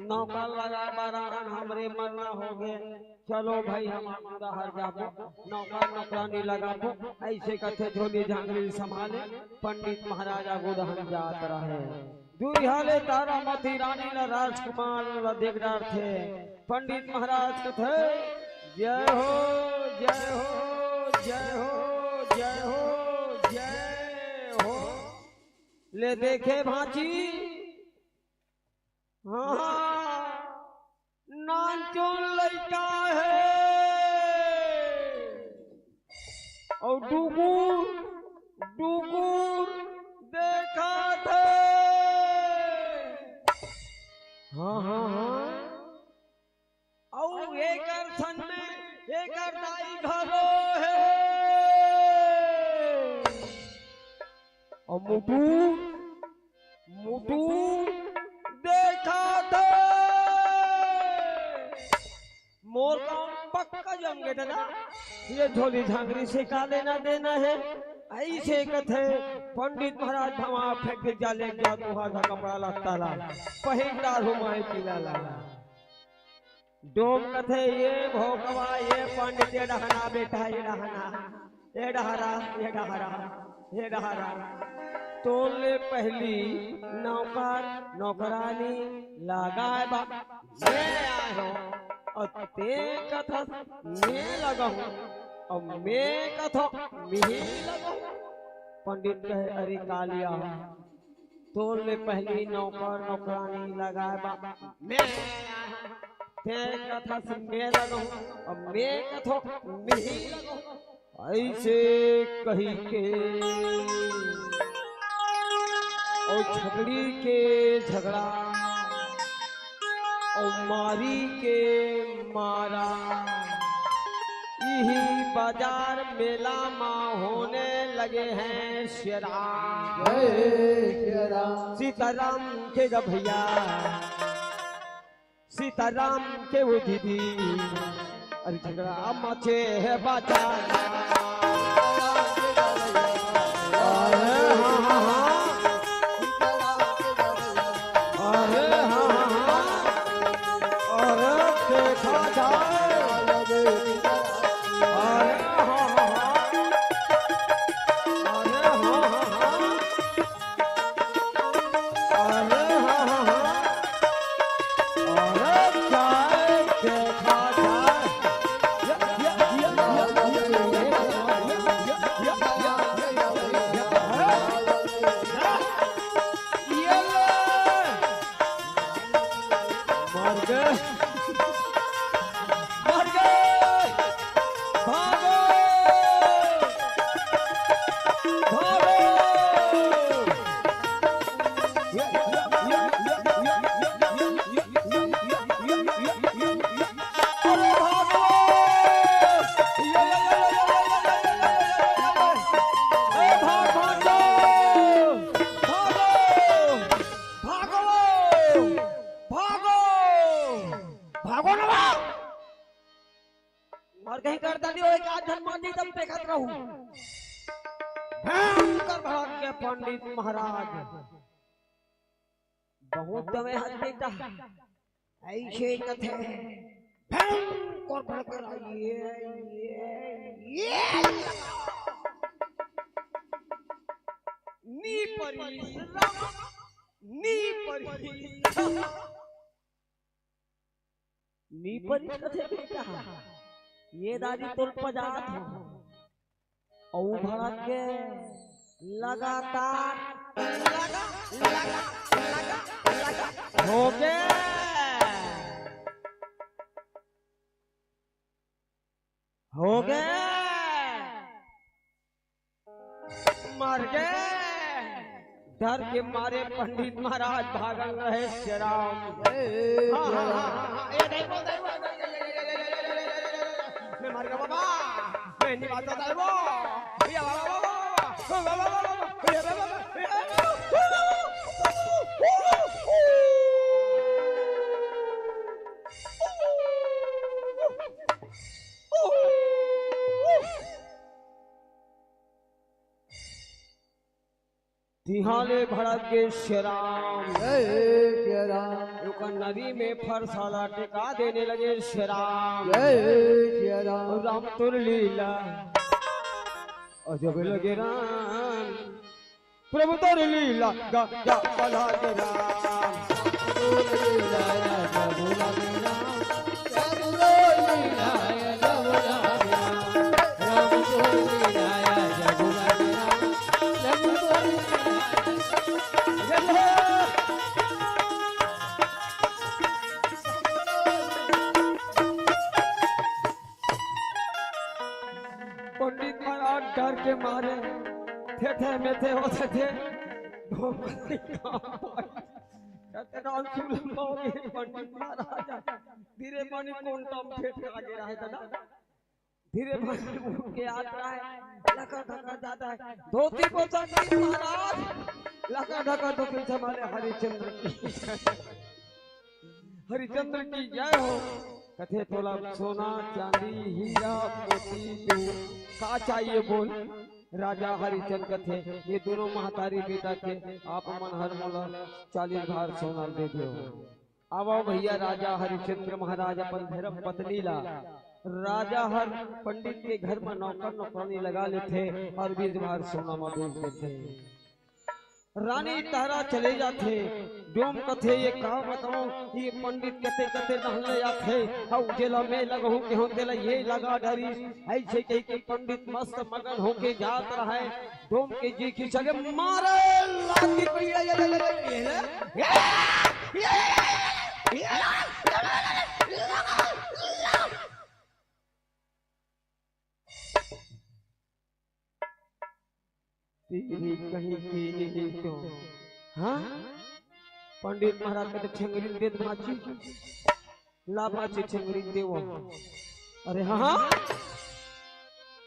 नौका लगा बारान हमरे मरना हो गए। चलो भाई हम बाहर जाबो, नौका नौकरानी लगाबो। ऐसे कहते झोली झांगरी संभाले पंडित महाराज गोदहन जात रहे। दुरिहाले तारा मती रानी ला राजकुमार देख डार थे। पंडित महाराज कहते जय हो जय हो जय हो जय हो जय हो। ले देखे भांची, हाँ नानचोन लड़का है और डूगूर डूगूर देखा थे। हाँ हाँ हाँ और एक सन में एक दाई घरो है और मुटू मुटू देखा था। मोर का पक्का जमगे दादा, ये झोली झांगरी से का लेना देना है। ऐसे कथे पंडित महाराज धमा फेंक जाले गया दुहा का कपड़ा लगता ला पहिंदार हुमाए पीला ला। डोम कथे ये भोगवा ये पंडित ये डहना बेटा ये डहना ये डहरा ये डहरा ये डहरा। तोले पहली नौकर नौकरानी लगाए बा मैं आया और ते कथा मैं लगा हूँ और मैं कथा मैं लगा। पंडित कहे अरे कालिया तोले पहली नौकर नौकरानी लगाए बा मैं आया ते कथा से मैं लगा हूँ और मैं कथा मैं लगा हूँ। ऐसे कही के और झगड़ी के झगड़ा और मारी के मारा यही बाजार मेला माँ होने लगे हैं श्री राम। सीताराम के गभैया सीताराम के वो दीदी अरे झगड़ा मचे है बाजार। भागो और कहीं करता नहीं हो एक आज हनुमान जी तब देखत रहूं भयंकर भड़क के पंडित महाराज बहुत दमे हाथ बेटा ऐसे कथे भयंकर भड़कर नी परी कथे बेटा ये दादी तुल पजात हो औ भड़क के लगातार लगा हो गए मर गए डर के मारे पंडित महाराज भागल रहे श्री राम मैं मर गया बाबा मैं नहीं बात होता है वो तिहाले भड़क के श्री राम नदी में फरसाला टिका देने लगे श्री राम राम तुर लीला और जब लगे राम प्रभु तुर लीला गा गा बला के राम पंडित महाराज डर के मारे थे में थे होते थे पंडित महाराज धीरे पानी कौन टम फेंक आगे रहे दादा धीरे पानी उठ के आता है लका धका जाता है धोती को पंडित महाराज लका धका तो पीछे हमारे हरिचंद्र की जय हो कथे तोला सोना चांदी हीरा मोती का चाहिए बोल राजा हरिचंद कथे ये दोनों महतारी बेटा के आप मन हर मोला 40 भार सोना दे दो आवो भैया राजा हरिचंद्र महाराज अपन धर्म पत्नी ला राजा हर पंडित के घर में नौकर नौकरानी लगा लेते और 20 भार सोना में बेच देते रानी तारा चले जाते डोम कथे ये का बताओ ये पंडित कते कते नहले जाते औ जेला में लगहु के होते ला ये लगा डरी ऐसे कह के पंडित मस्त मगन होके जात रहा है डोम के जी की चले मारे लाठी कहीं की तो हाँ पंडित महाराज के छंगरी दे माची ला माची छंगरी देवो अरे हाँ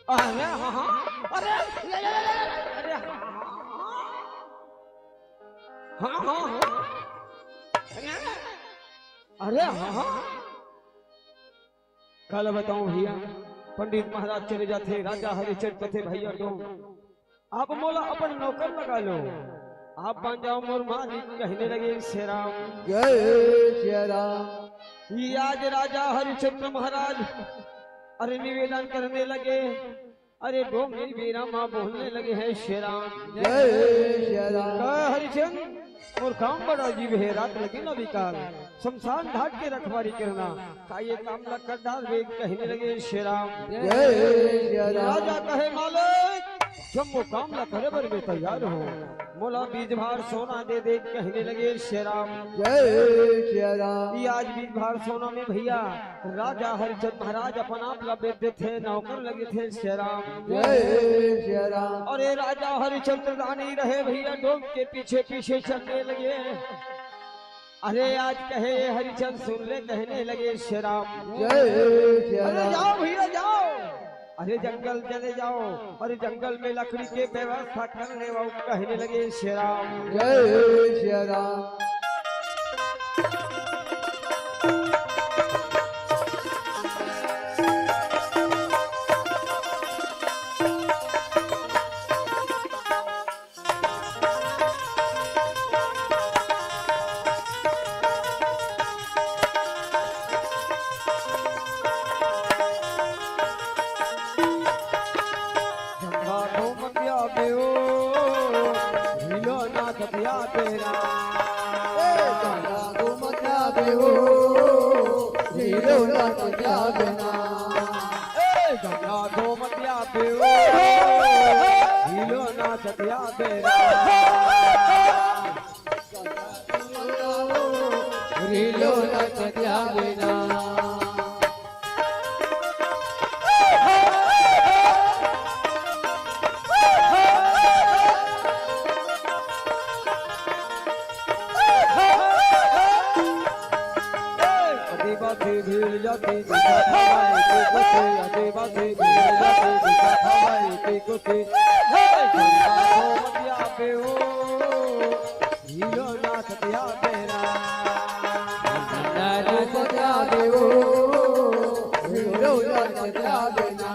अरे हाँ अरे अरे हाँ हाँ अरे हाँ कल बताऊं भैया पंडित महाराज चले जाते राजा हरिचंद कथे भैया दो आप मोला अपन नौकर लगा लो आप बन जाओ मोर मालिक कहने लगे श्री राम जय श्री राम ये आज राजा हरिचंद्र महाराज अरे निवेदन करने लगे अरे डोंगरी वीरा माँ बोलने लगे हैं श्री राम जय श्री राम हरिचंद और काम बड़ा जीव है रात लगे ना विकार शमशान घाट के रखवारी करना का ये काम लग कर डाल कहने लगे श्री राम जय श्री राम राजा कहे मालिक जब वो काम ला करे बर में तैयार हो मोला 20 भार सोना दे दे कहने लगे श्री राम जय श्री राम ये आज 20 भार सोना में भैया राजा हरिचंद महाराज अपन आप ला बेचते थे नौकर लगे थे श्री राम जय श्री राम और ये राजा हरिचंद्र रानी रहे भैया डोम के पीछे पीछे चलने लगे अरे आज कहे हरिचंद सुन ले कहने लगे श्री राम जय श्री अरे राम जाओ भैया जाओ अरे जंगल चले जाओ अरे जंगल में लकड़ी के व्यवस्था करने वाले कहने लगे श्री राम जय श्री राम હિલો ના ચડ્યા વિના आदिवासी भीड़ जाती दिखा हवाई की कुछ आदिवासी भीड़ जाती दिखा हवाई की कुछ गंगा को मतिया पे हो हीरो नाथ दिया तेरा નાનો ચડ્યા દેવો હિલો ના ચડ્યા વિના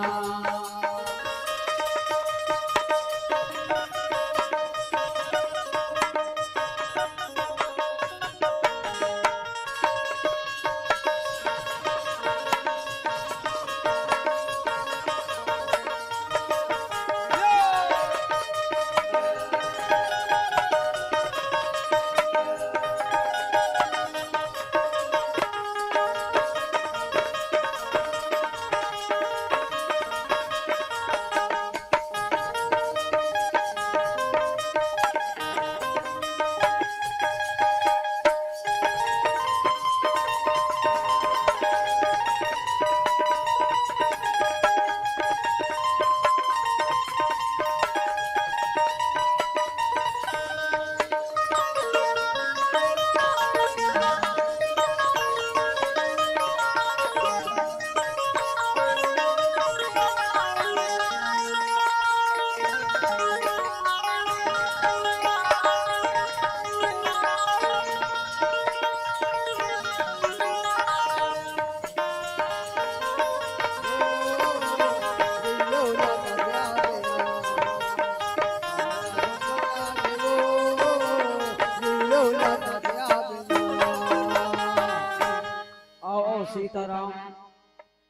सीताराम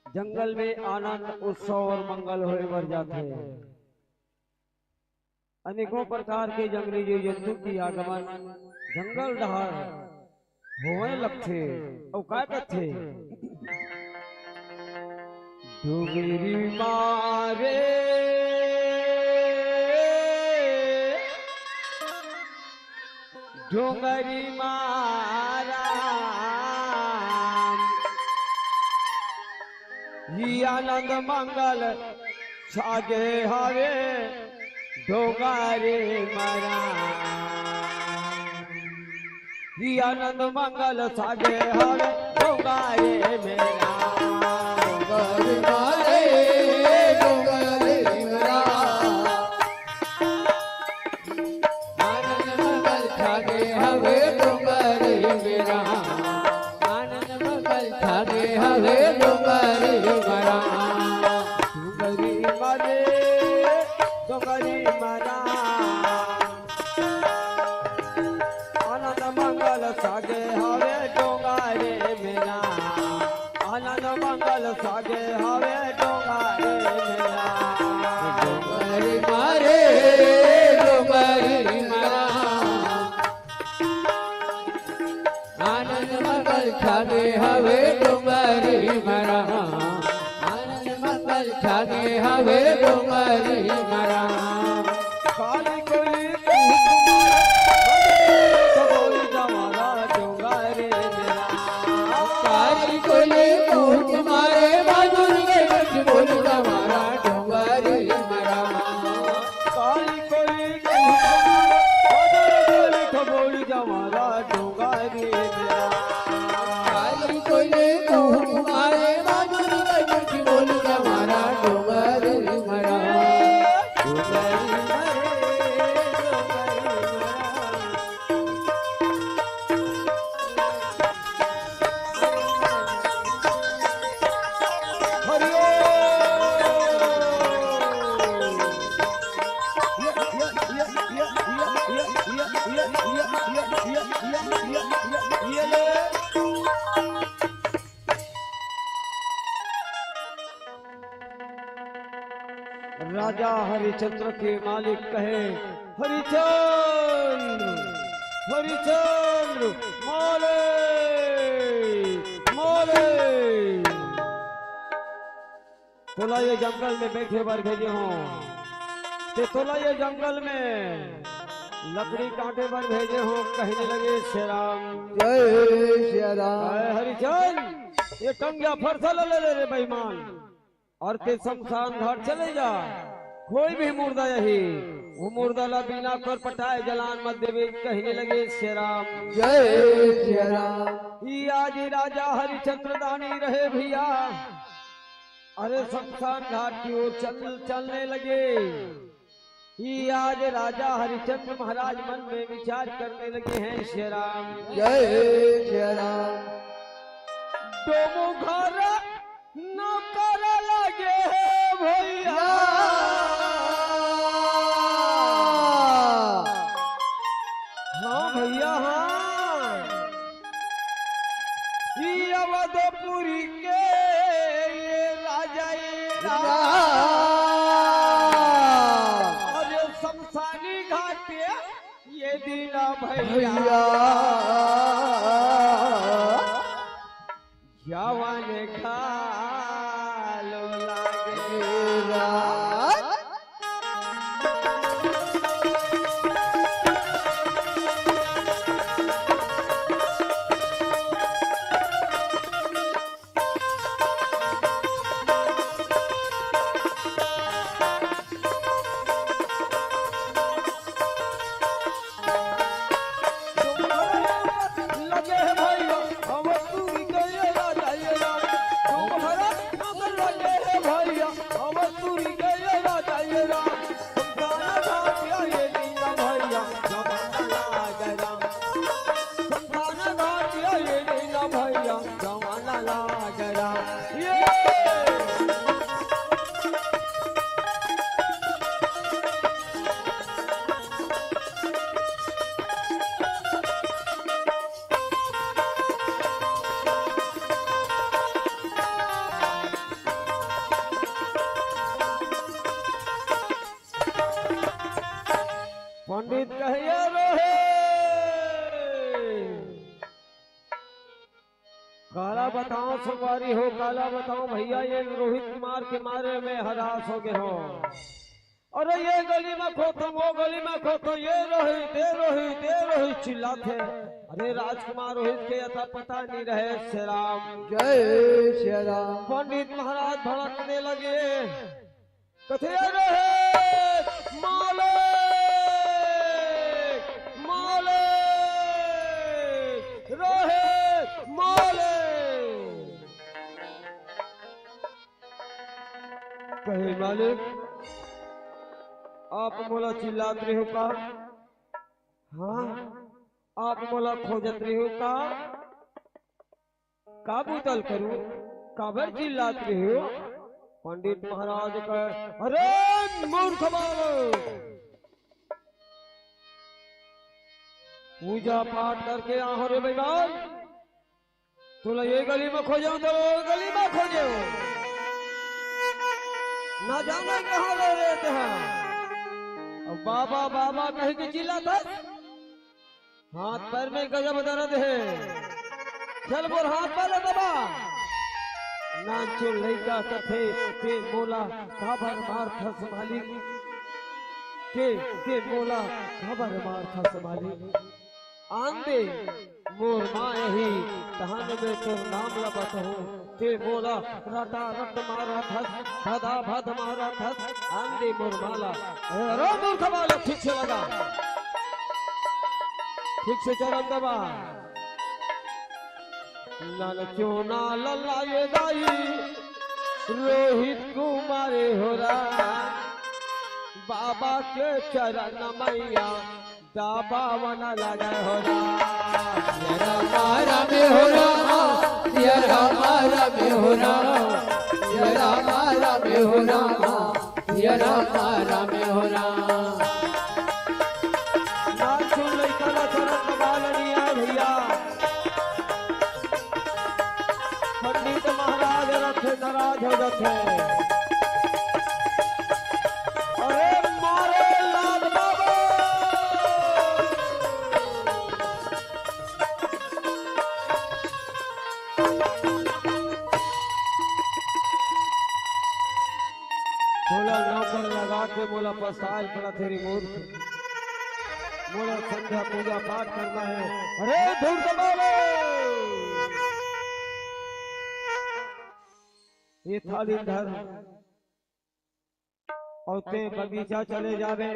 जंगल में आनंद उत्सव और मंगल होए बर जाते हैं। अनेकों प्रकार के जंगली जीव जंतु की आगमन जंगल डहार होए लगते और क्या कहते डोगरी मारे डोंगरी मारा ही आनंद मंगल सागे हवे डोंगरी मारा ही आनंद मंगल सागे हवे डोंगरी मेरा डोंगरी मारे डोंगरी मेरा आनंद मंगल छागे हवे डोंगरी मेरा आनंद मंगल छागे हवे डोंगरी मेरा डोंगरी मारे डोंगरी मारा आनंद मंगल सागे हवे डोंगरी मेरा आनंद मंगल सागे हवे डोंगरी मेरा डोंगरी मारे डोंगरी मेरा आनंद मंगल छागे हवे डोंगरी मेरा आनंद मंगल छागे हवे डोंगरी मेरा काली कोली बोल जमाना डोंगरी मेरा काली कोली कूट मारे बहादुर के कुछ बोल हमारा डोंगरी मेरा काली कोली बोल जमाना डोंगरी मेरा काली कोली कूट मारे बहादुर के कुछ बोल हमारा डोंगरी मेरा डोंगरी मरे राजा हरिचंद्र के मालिक कहे हरिचंद्र हरिचंद्र मोले मोले तोला ये जंगल में बैठे बार भेजे हों ते तोला ये जंगल में लकड़ी कांटे पर भेजे हो, कहने लगे श्री राम। जय श्री राम। हरिचंद ये टंगिया फरसा ले ले रे बेईमान, और ते शमशान घाट चले जा। कोई भी मुर्दा यही वो मुर्दा ला बिना कर पटाए जलान मत देवे, कहने लगे श्री राम। जय श्री राम। ये आज राजा हरिचंद्र दानी रहे भैया, अरे शमशान घाट की ओर चलने लगे। ये आज राजा हरिचंद्र महाराज मन में विचार करने लगे हैं श्री राम। जय श्री राम। डोमो घर नौकर लगे भैया, हाँ भैया हाँ। ये अवधपुरी के ये राजा और शमशानी घाट ये दीना भैया, जवान खालो लागेला। पंडित कहिए रहे काला बताओ सवारी हो, काला बताओ भैया ये रोहित कुमार के मारे में हरास हो गए हो। अरे ये गली में खो तुम, वो गली में खो तो ये रोहित चिल्लाते। अरे राजकुमार रोहित के यथा पता नहीं रहे श्री राम। जय श्री राम। पंडित महाराज भड़कने लगे, कथे रहे माले रोहित माले, कहे मालिक आप मोला चिल्लात रहे हो का? हाँ आप मोला खोजत रहे हो का? काबूतल करूं, काबर चिल्लात रहे हो? पंडित महाराज का अरे मूर्ख बालक, पूजा पाठ करके आहो रे बेईमान, तुला ये गली में खोजे तो गली में खोजे ना जाना कहाँ रहते हैं। अब बाबा बाबा कहीं के चिल्लाता, हाथ पैर में गजब दर्द है, चल बोल हाथ पैर दबा। नाचो लड़का कथे के बोला खबर मार था संभाली, के बोला खबर मार था संभाली। आंदे मोर माए ही तहान में तो नाम लबत हूँ, ते बोला रटा रट मारा थस भदा भद मारा थस। आंदे मोर माला अरे मूर्ख बालक, ठीक से लगा, ठीक से चरण दबा। नानचो ना लल्लाए दाई रोहित कुमारे हो रहा, बाबा के चरण मैया दाबा वना लगा हो हमारा में हो रहा, यार हमारा में हो रहा, यार हमारा में हो रहा, यार हमारा में हो रहा। नाचो लड़का ना चरण दबालनी है भैया। पंडित महाराज रथ नाराज हो जाते हैं। अरे मारे लाल बाबा, बोला नौकर लगा के बोला पसार पड़ा तेरी मूर्ख, मोला संध्या पूजा पाठ करना है। अरे धूप दबाओ, ये थाली धर और ते बगीचा चले जावे,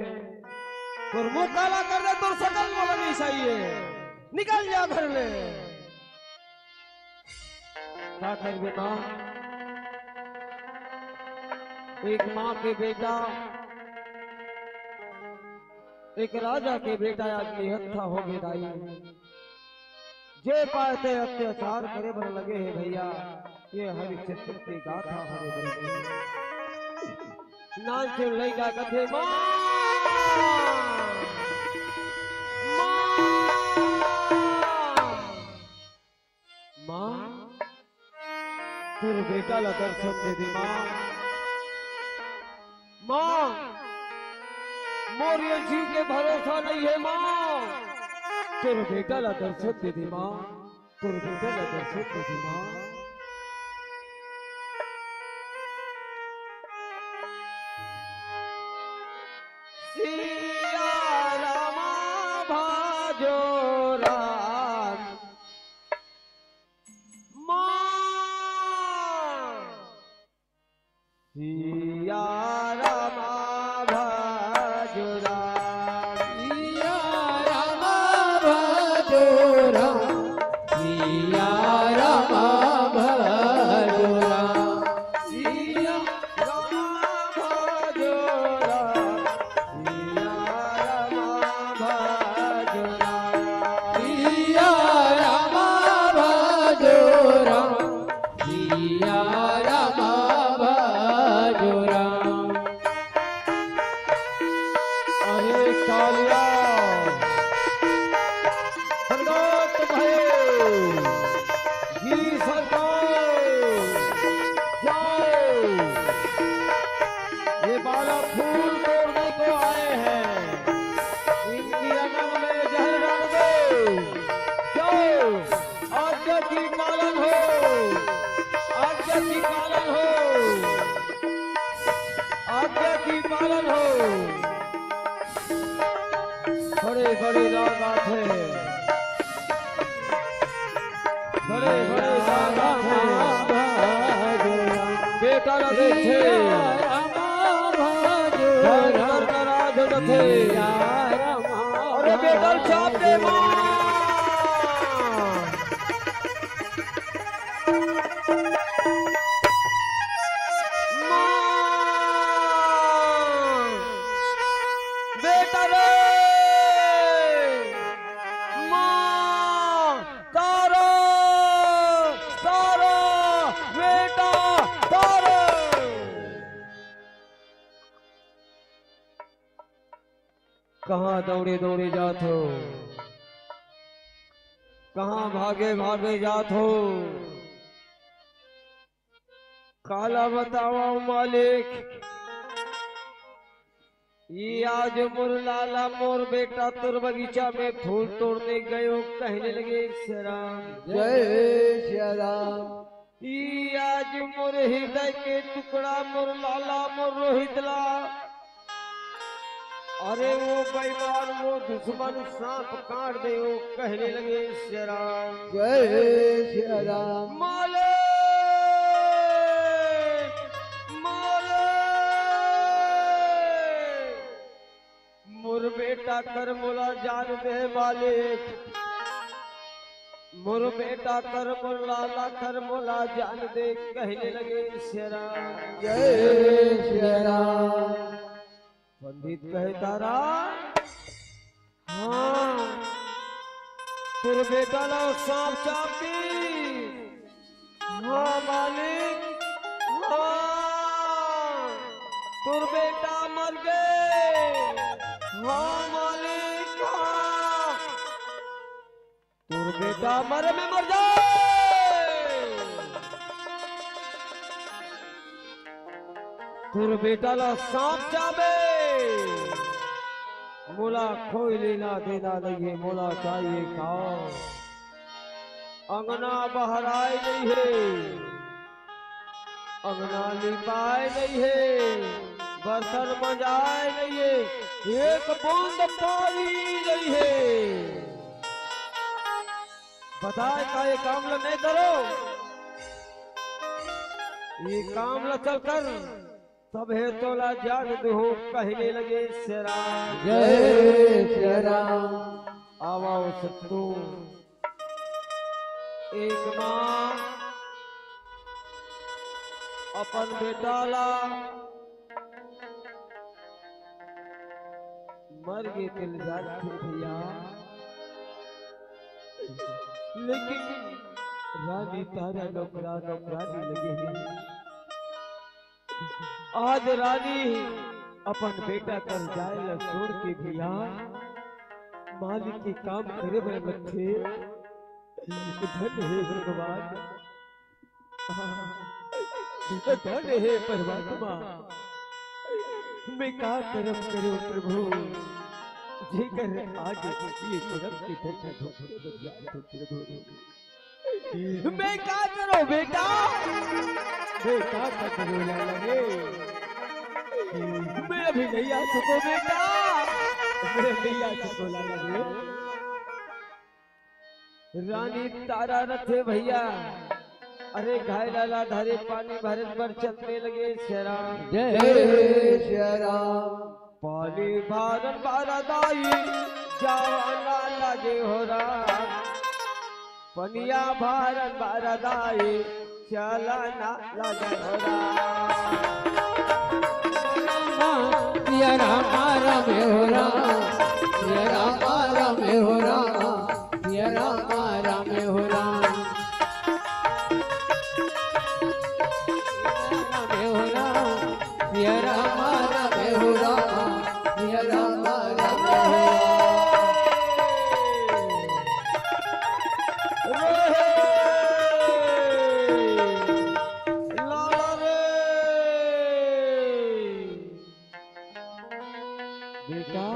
तुर मुंह काला कर दे, तुर सकल बोला नहीं चाहिए, निकल जा घर ले। क्या कर बेटा, एक माँ के बेटा एक राजा के बेटा आज निहत्था हो गए दाई, जे पाते अत्याचार करे बर लगे है भैया। ये हरिश्चंद्र की गाथा हरे बरगे नाच लई जा कथे माँ माँ तेरे बेटा ला दर्शन दे दी माँ। माँ मोर ये जीव के भरोसा नहीं है माँ, तेरे बेटा ला दर्शन दे दी माँ, तेरे बेटा ला दर्शन दे दी माँ। सिया रामा भाजो राम माँ, सिया रामा भाजो राम, सिया रामा भजो राम, सिया रामा भजो राम, सिया रामा भाजो राम, सिया रामा भाजो राम। सिया रामा भजो राम, सिया रामा भजो राम। अरे कालिया संगत भयो जी सरकार जाओ, ये बालक फूल तोड़ने को आए हैं, इनकी अनंग में जहर डाल दो। जाओ, आज्ञा की पालन हो, आज्ञा की पालन हो, आज्ञा की पालन हो। बड़े बड़े रागात है, बड़े बड़े रागात है, बेटा न देखे धर कर राज न थे। अरे बेटा चाप दे माँ, बेटा रे माँ, तारो तारो बेटा तारो। कहाँ दौड़े दौड़े जात हो, कहाँ भागे भागे जात हो, काला बताओ मालिक। ये आज मोर लाला मोर बेटा तुर बगीचा में फूल तोड़ने गए हो, कहने लगे श्याम जय श्री राम। ये आज मोर हृदय के टुकड़ा मोर लाला मोर रोहितला, अरे वो बेईमान वो दुश्मन सांप काट दे हो, कहने लगे श्याम जय श्री राम। माले माले मोर बेटा कर मोला जान दे मालिक, मोर बेटा कर मोर लाला कर मोला जान दे, कहने लगे श्याम जय श्री राम। पंडित कहे तारा हाँ तेरे बेटा ला सांप चाप दी। हाँ मालिक, हाँ तुर बेटा मर गए। हाँ मालिक, हाँ तुर बेटा मरे में मर जाए, तुर बेटा ला सांप चाबे। मोला कोई लेना देना नहीं है, मोला चाहिए खाओ। अंगना बहराए नहीं है, अंगना लिपाए नहीं है, बर्तन मजाए नहीं है, एक बूंद पानी नहीं है। बताए का ये काम नहीं करो, ये काम न चल कर तब है तोला जान दो कहने लगे श्री राम। जय श्री राम। आवाओ सत्तू। एक माँ अपन बेटाला मर गए तिल जाते भैया, लेकिन रानी तारा नौकरा नौकरानी लगे हैं। आज रानी अपन बेटा कर जाए छोड़ के भैया मालिक के काम करे बड़े बच्चे। धन है भगवान, धन है परमात्मा, मैं का कर्म करूं प्रभु जेकर आज ये कर्म के प्रभु मैं का करो बेटा, मैं का करो लगे, मैं अभी नहीं आ सको बेटा, मैं नहीं आ सको लगे। रानी तारा रथे भैया, अरे घाय लाला धारे पानी भरत पर चलने लगे श्री राम। जय श्री राम। पानी भारत भारदाई जावाना लगे हो राम, पनिया भारत भारदाई चलाना लगे हो राम। सिया राम राम हो राम, सिया राम राम हो राम, सिया राम राम हो राम, सिया राम राम हो राम, सिया राम राम हो लाला रे बेटा,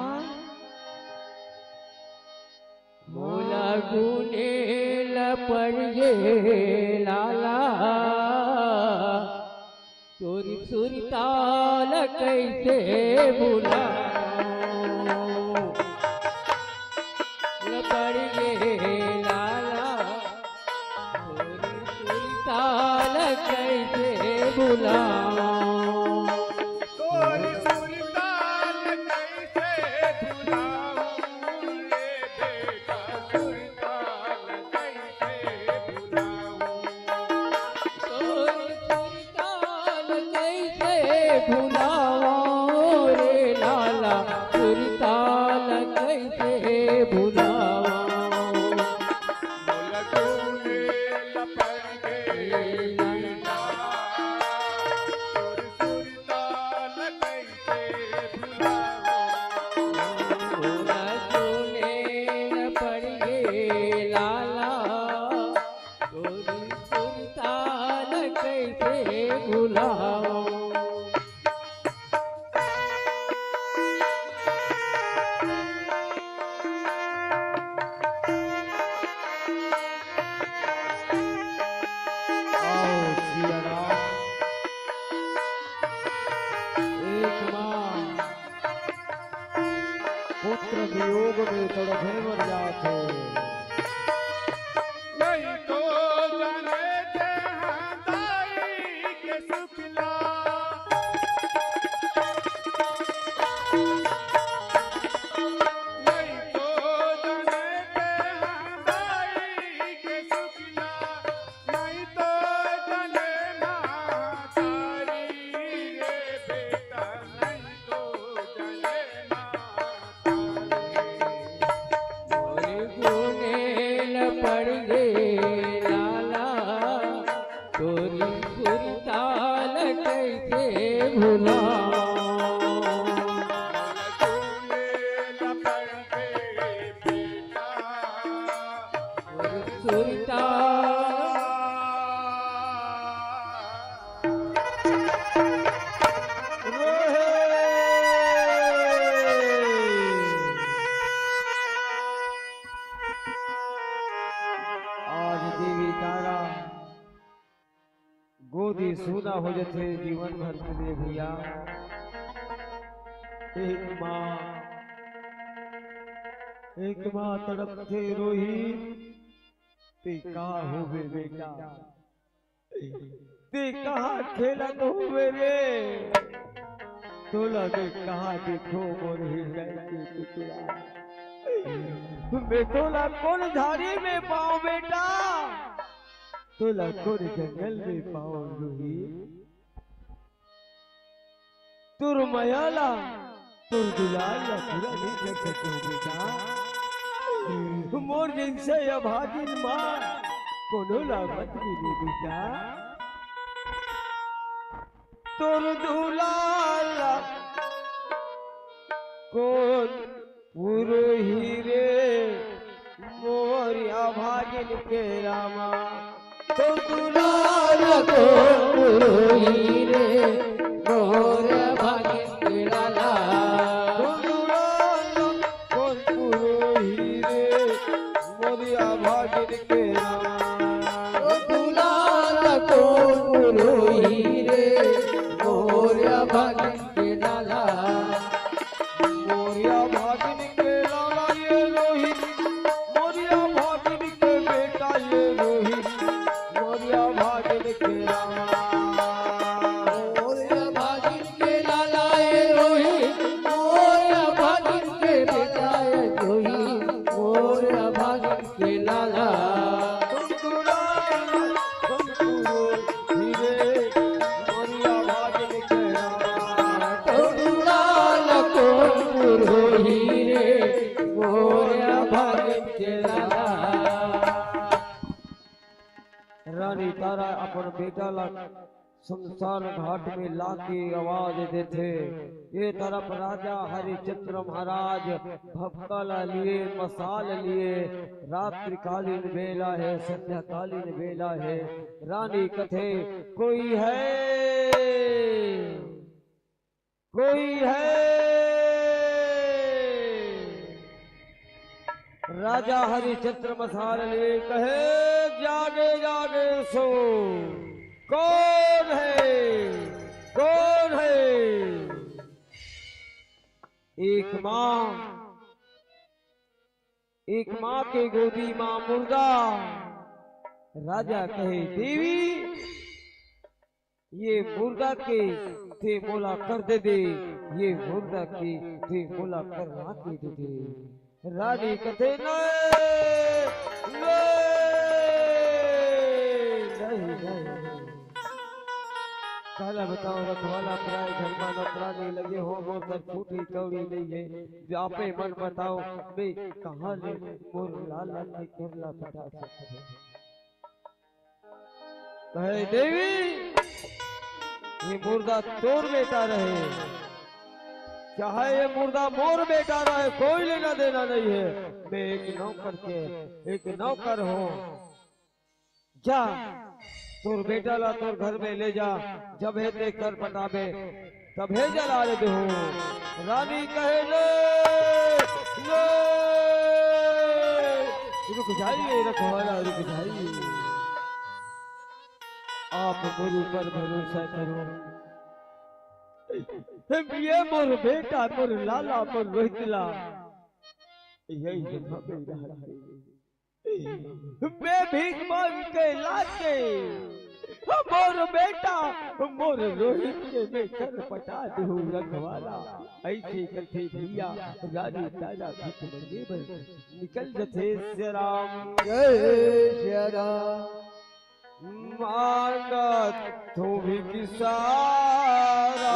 मोला गुने लपड़े लाला, चोरी सुरी ताल कैसे बुला, लपड़े लाला, चोरी सुरी ताल कैसे बुला, भुलाओ रे लाला, सुरताल कैसे भुलाओ, मोला तूने लपड़ गए लाला, सुरताल कैसे भुलाओ, मोला तूने लपड़ गए लाला, सुरताल कैसे भुलाओ। पुत्र वियोग में तड़फे मर जाते, नहीं तो जाने जहाँ दाई के सुखला, नहीं तो जाने जहाँ दाई के सुखला, नहीं तो जाने माँ तारी रे बेटा, नहीं तो जाने पड़ गए लाला, तोरी सुरताल कैसे भुलाओ, सुरताल गोदी सूना हो जाते जीवन भर के लिए भैया, एक माँ तड़पते रोहित ते कहाँ हुए बेटा, ते कहाँ खेला तो हुए रे, तोला ने कहाँ देखो मोर हृदय की टुकड़ा, मैं तोला कौन झाड़ी में पाऊं बेटा, तोला कौन जंगल में पाऊं रोहित, तुर मयाला तुर दुलाला पूरा नहीं कर सकते बेटा, मोर जिनसे अभागिन माँ कोनो लागत मिली बेटा, तुर दुलाला कौन पूरो हीरे मोर अभागिन के रामा, तुर दुलाला कौन पूरो हीरे मोर अभागिन के लाला, तुर दुलाला कौन पूरो हीरे मोर अभागिन के रामा, तुर दुलाला कौन पूरो हीरे मोर अभागिन के लाला, मोरिया भागिन के लाला ये रोहित, मोरिया भागिन के बेटा ये रोहित, मोरिया भागिन के रामा, मोरिया भागिन के लाला ये रोहित, मोरिया भागिन के बेटा ये रोहित, मोरिया भागिन के लाला, रानी तारा अपन बेटा ला शमशान घाट में लाके आवाज देते, ये तरफ राजा हरिचंद्र महाराज भक्कला लिए मसाल लिए, रात्रिकालीन बेला है संध्याकालीन बेला है, रानी कथे कोई है कोई है, राजा हरिचंद्र मसाल लिए कहे जागे जागे सो, कौन है कौन है, एक माँ के गोदी माँ मुर्दा, राजा कहे देवी ये मुर्दा के थे मोला कर दे दे, ये मुर्दा के थे मोला कर ना के दे दे, रानी कथे नहीं काला बताओ रखवाला प्राय घर में नौकरानी लगे हो, मोर सर फूटी कौड़ी नहीं है, आपे मन बताओ मैं कहाँ ले मोर लाल के केरला पटा सकते, कहे देवी ये मुर्दा तोर बेटा रहे, चाहे ये मुर्दा मोर बेटा रहे, कोई लेना देना नहीं है, मैं एक नौकर हूँ, जा तोर बेटा ला तोर घर में ले जा, जब है देख कर पटाबे तब है जला दे हो, रानी कहे ले रुक जाइए रखवाला रुक जाइए, आप गुरु पर भरोसा करो, ये मोर बेटा मोर लाला मोर रोहितला यही मैं भीख मांग के लाके मोर बेटा मोर रोहित के मैं कर पटा दूं रखवाला, ऐसे करते भैया रानी ताजा भीख मंगे पर निकल जथे श्री राम, जय श्री राम, मांगत तो भी किसारा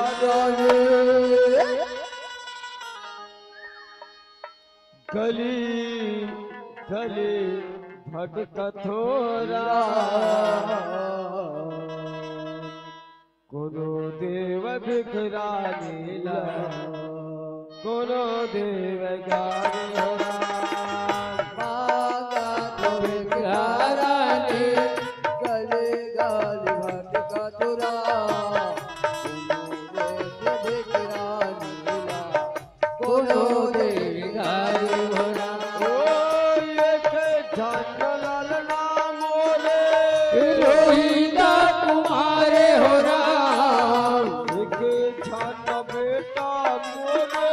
गली गली भटका थोरा, कोनो देव भिखरा नीला कोनो देव गारी हरा, मांगा तो भिखारा ने गले गाल भटका तुरा, कोनो देव गारी भरा, रोहिता तुम्हारे हो राम, एक छान बेटा मोरे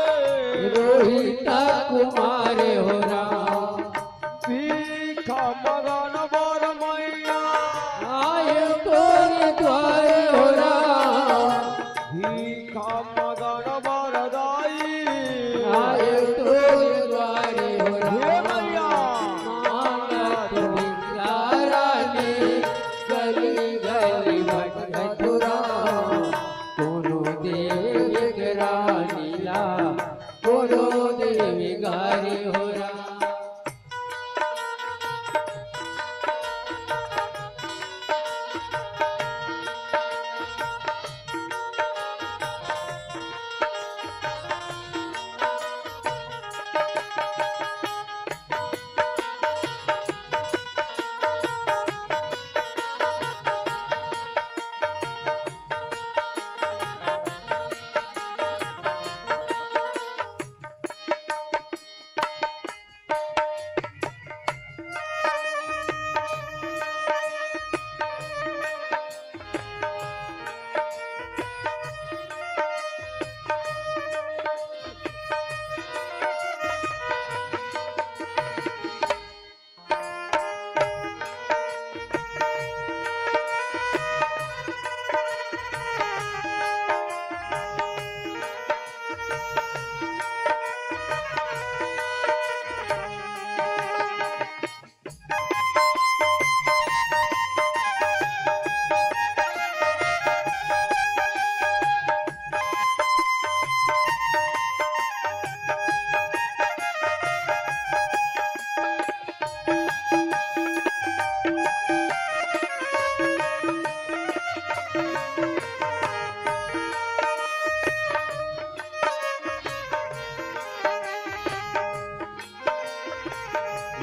हरि भटुरा कोनो देवी करा लीला कोनो देवी गारी हो रा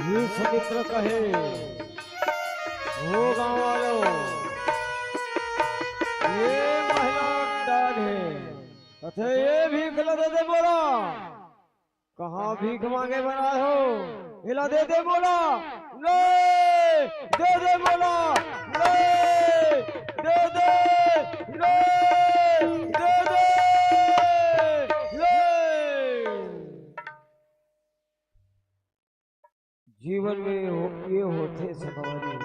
ये समित्र कहे हो गाँव वालों, ये महिला डाल है तथे ये भीख ला दे बोला, कहाँ भीख मांगे बना हो, हिला दे बोला, ले दे बोला, ले दे ले दे ले। जीवन में ये होते सवारी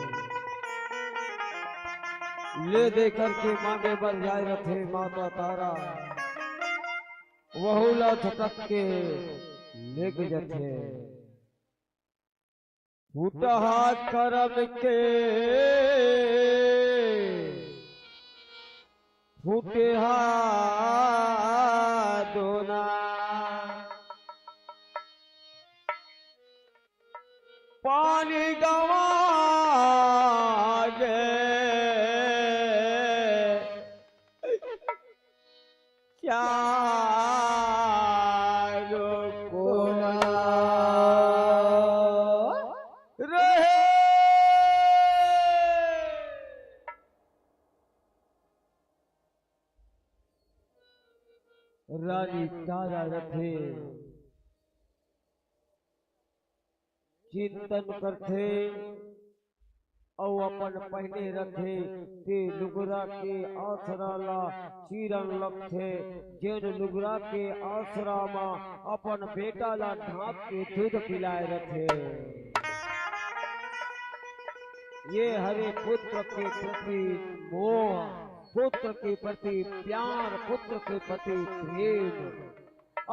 ले दे करके मांगे बर जाए रथे माता तारा, वहुला झटक के लेके जथे फूटा हाथ करम के फूटे हाथ दोना पानी गवा गे चारो कोना रहे रानी तारा रथे चिंतन करथे और अपन पहने रखे ते लुगरा के आसरा ला चीरन लगथे, जेन लुगरा के आसरा मा अपन बेटा ला ढांप के दूध पिलाए रखे। ये हरे पुत्र के प्रति मोह, पुत्र के प्रति प्यार, पुत्र के प्रति प्रेम,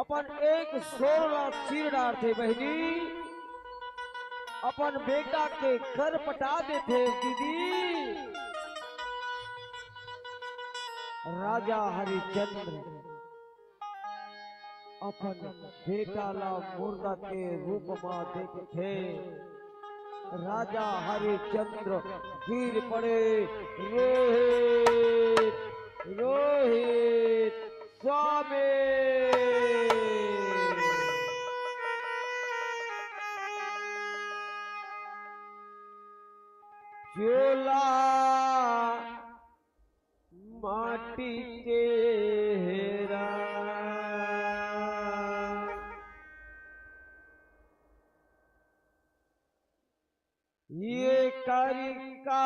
अपन एक सोला चीर डालते बहनी, अपन बेटा के घर पटा देते दीदी। राजा हरिचंद्र अपन बेटा ला मुर्दा के रूप में देखे, राजा हरिचंद्र गिर पड़े, रोहित रोहित स्वामी। चोला माटी के हेरा, ये का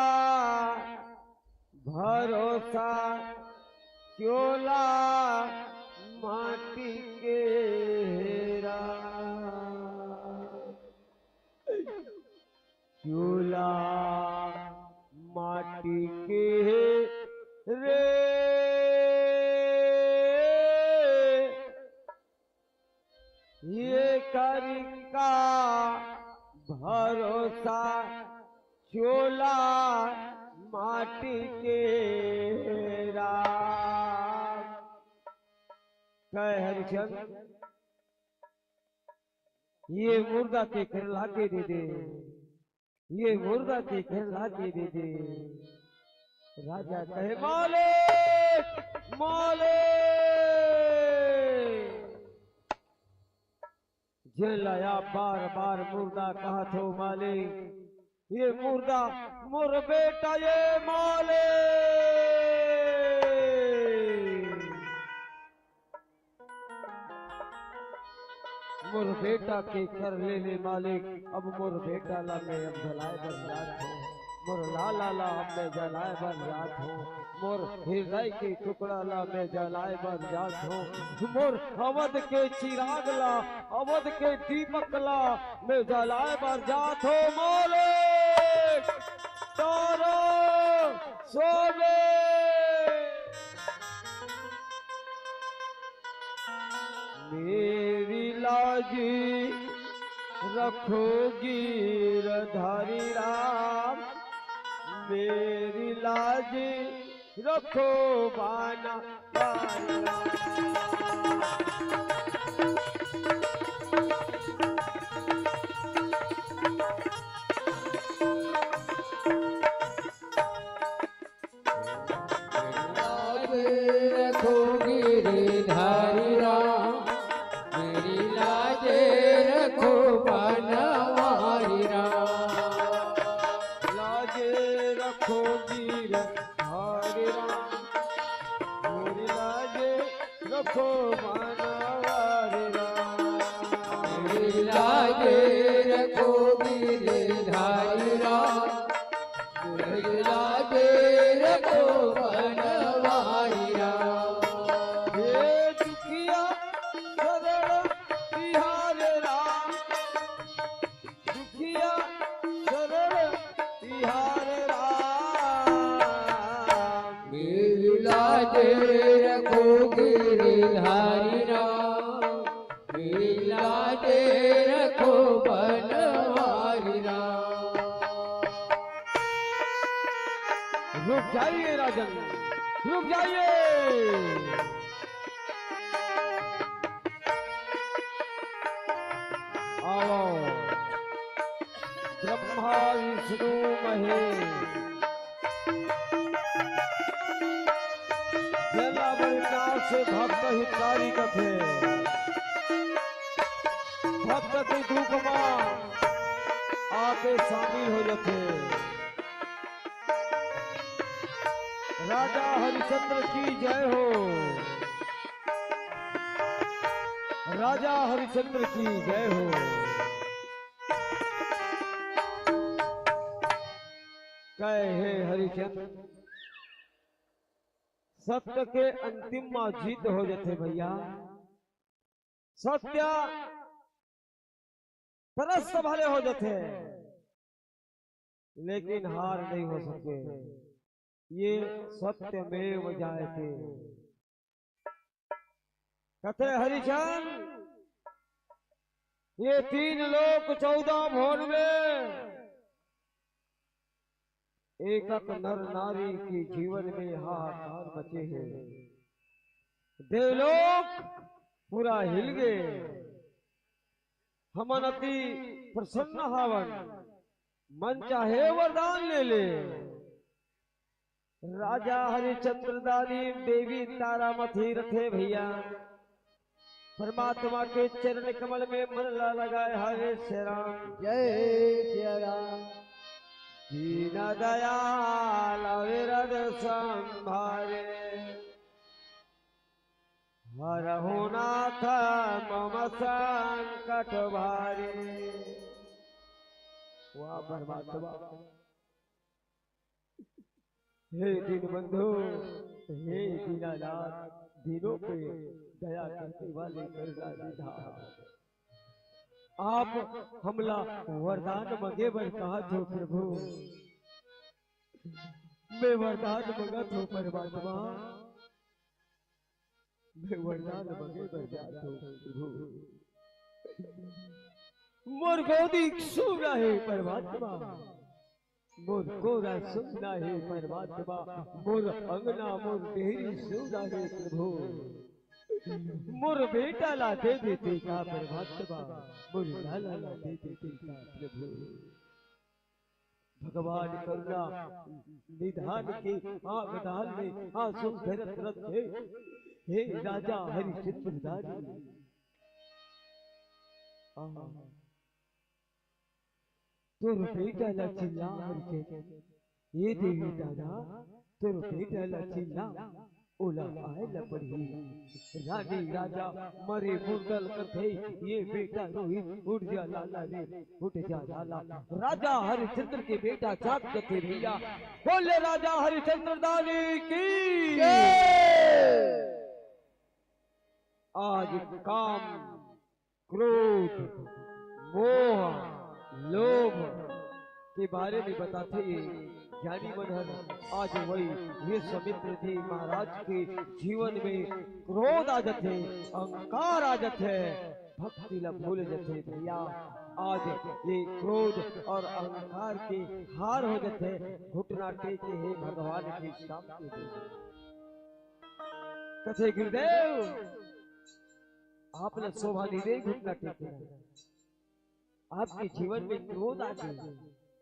भरोसा चोला माटी के हेरा, चोला माटी के रे ये का भरोसा चोला माटी माटी के राम। कहे हरिचंद ये मुर्दा के घर लाके दे दे, ये मुर्दा के घर लाके दे दे। राजा कहे मालिक मालिक, जलाया बार बार मुर्दा कहा थो मालिक, ये मुर्दा मोर बेटा ये मालिक। मोर बेटा के कर ले ले मालिक, अब मोर बेटा ला मैं अब जलाए बरसात हो, मोर लाला ला अब मैं जलाए बरसात हो, मोर हृदय के टुकड़ा ला मैं जलाए बरसात हो, मोर अवध के चिराग ला अवध के दीपक ला मैं जलाए बरसात हो। मालिक तारो सोने मेरी लाजी रखोगी गिरधारी राम, मेरी लाजी रखो बाना बाना। रखोगी गिरधारी राम, मेरी लाजे रखो बनवारी राम। लाजे रखो गिरधारी राम, मेरी लाजे रखो बनवारी राम। मेरी लाजे रखो गिरधारी राम, मेरी लाजे रखो बनवारी राम। हे दुखिया सरल तिहार राम, दुखिया सरल तिहार राम। मेरी लाजे रखो गिरधारी राम, मेरी लाजे रखो बनवारी राम। रुक जाइए राजन, रुक जाइए। आओ ब्रह्मा विष्णु महेश जलावलिका से भक्त हितकारी कथे, भक्त के दुख मां आके शामिल हो जाते। राजा हरिश्चंद्र की जय हो, राजा हरिश्चंद्र की जय हो। कहे हरिचंद्र सत्य के अंतिम में जीत हो जाते भैया, सत्य तरस भले हो जाते लेकिन हार नहीं हो सके, ये सत्यमेव जायते। कथे हरिचंद ये 3 लोक 14 भुवन में एक नर नारी की जीवन में हाहाकार मचे हैं। देवलोक पूरा हिल गए, हमन अति प्रसन्न हावन, मन चाहे वरदान ले ले। राजा हरिचंद्र दानी देवी तारामती रथे भैया, परमात्मा के चरण कमल में मन लगाए। हरे श्री राम, जय श्री राम। दीन दयाल विरद संभारे, हरहु नाथ मम संकट भारे। वाह परमात्मा, हे दीन बंधु, हे दीनानाथ, दीनों पे दया करने वाले करुणा निधान। आप हमला वरदान मंगे बर कहा थो प्रभु, मैं वरदान मंगा थो परमात्मा, मैं वरदान मंगे बर जा थो प्रभु। मोर गोदी सुन रहे परमात्मा, मोर कोरा सुनना है परमात्मा, मोर अंगना मोर डेहरी सुना है प्रभु। मोर बेटा ला दे देते का परमात्मा, मोर लाला ला दे देते का प्रभु। भगवान करुणा निधान के आंख डाल में आंसू धरत रखे। हे राजा हरिश्चंद्र दानी, तोर बेटा ला चिल्ला हरिश्चंद्र, ये देवी दादा तोर बेटा ला चिल्ला ओला आए ला पड़ी। रानी राजा मरे मुर्दल कथे, ये बेटा रोहित उठ जा लाला रे उठ जा लाला। राजा हरिश्चंद्र के बेटा जाग कथे भैया, बोले राजा हरिश्चंद्र दानी की। आज काम क्रोध मोह लोभ के बारे में बताते ज्ञानी मनहर। आज वही विश्वामित्र जी महाराज के जीवन में क्रोध आ जाते, अहंकार आ जाते, भक्ति ला भूल जाते भैया। आज ये क्रोध और अहंकार के हार हो जाते, घुटना टेके हे भगवान के सामने। कथे गुरुदेव आपने शोभा नहीं दे घुटना टेके, आपके जीवन में क्रोध आ गए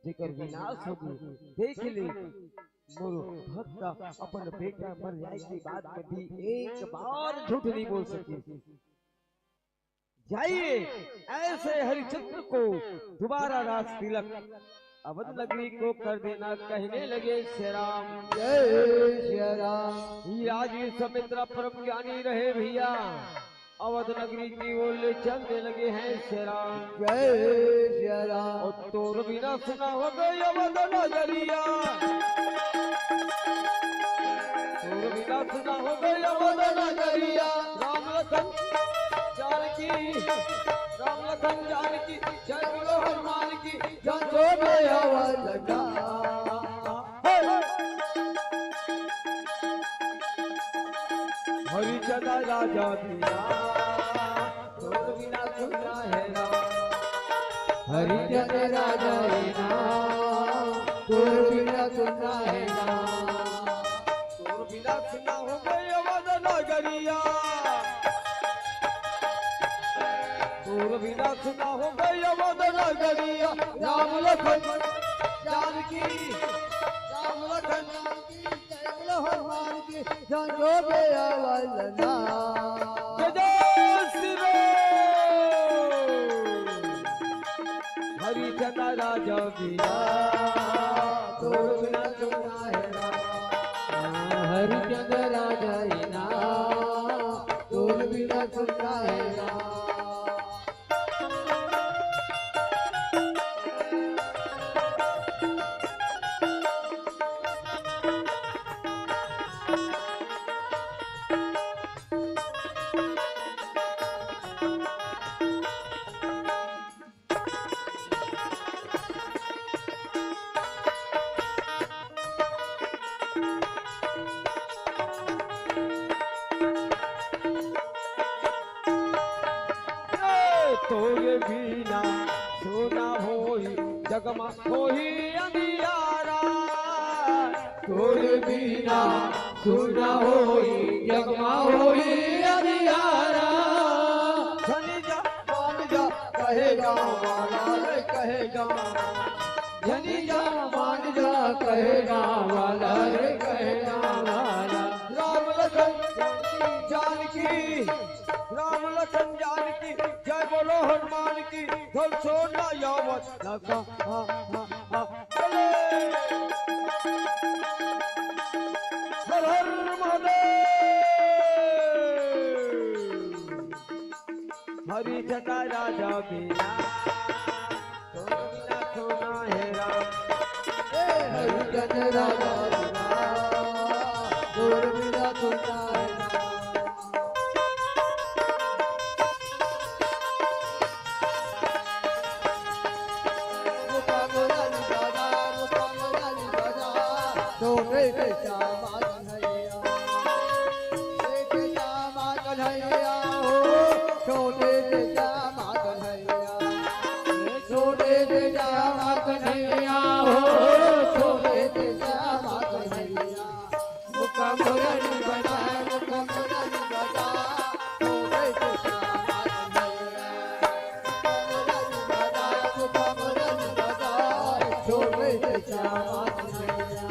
जेकर विनाश हो गए। देख ले मोर भक्त अपन बेटा मर जाए के बाद कभी एक बार झूठ नहीं बोल सके। जाइए ऐसे हरिश्चंद्र को दोबारा राज तिलक अवध नगरी को कर देना कहने लगे श्री राम। जय श्री राम। आज समित्रा परम ज्ञानी रहे भैया, अवध नगरी की ओर ले चलने लगे हैं श्री राम। जय श्री राम। और तोर बिना सुना हो गई अवध नगरिया, तोर बिना सुना हो गई अवध नगरिया। राम लखन जानकी, राम लखन जानकी, जय बोलो हनुमान की। जो गया वलगा हरिचंद्र राजा बिना तोर बिना सुना है राम। हरिचंद्र राजा बिना तोर बिना सुना है राम। तोर बिना सुना हो गई अवध नगरिया, तोर बिना सुना हो गई अवध नगरिया। राम लखन जानकी, राम लखन जानकी, जय बोलो हनुमान की। जो गया वलगा जय श्री राम। हरिचंद्र राजा बिना तोर बिना सुना है राम। हरिचंद्र राजा बिना तोर बिना सुना है राम। तोरे बिना सोना होई जगमा होई अंधियारा, तोरे बिना सुना होई जगमा होई अंधियारा। धनी जा मान जा कहेगा वाला रे कहेगा, धनी जा मान जा कहेगा वाला रे कहेगा वाला। राम लखन जानकी, राम लखन जानकी, जय बोलो हनुमान की। धल सोना यावत लगा चले। हर हर महादेव। हरिचंद्र राजा बिना तोर बिना सोना है राम। हरिचंद्र राजा बिना तोर बिना सुना है राम। छोटे से श्यामा कन्हैया, छोटे श्यामा कन्हैया हो, छोटे से श्यामा कन्हैया, छोटे से श्यामा कन्हैया हो, मुरली बजाए मुख मुरली बजाए शोभे से श्यामा कन्हैया मुख मुरली बजाए शोभे से श्यामा कन्हैया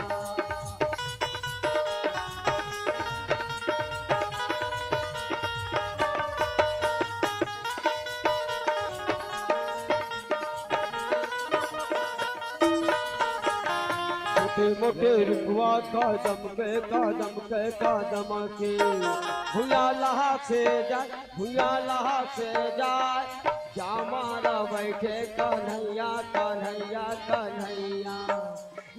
मोटे रुकवा कदम के भूया लहा से जाए श्यामारा बैठे कन्हैया कन्हैया कन्हैया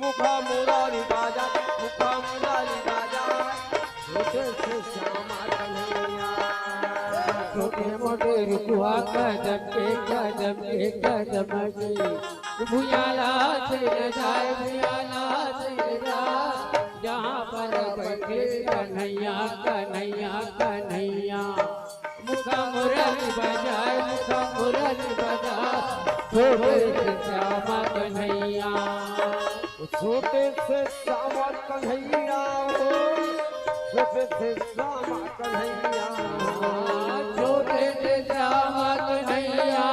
मुखा मुरारी बाजा छोटे से श्यामा कन्हैया छोटे मोटे रुकुआ कदम के भुयाला से जाए भुयाला से जाए जहाँ पर बैठे कन्हैया कन्हैया कन्हैया मुखा मुरली बजाए छोटे से श्यामा कन्हैया छोटे से श्यामा कन्हैया छोटे से श्यामा कन्हैया छोटे से श्यामा कन्हैया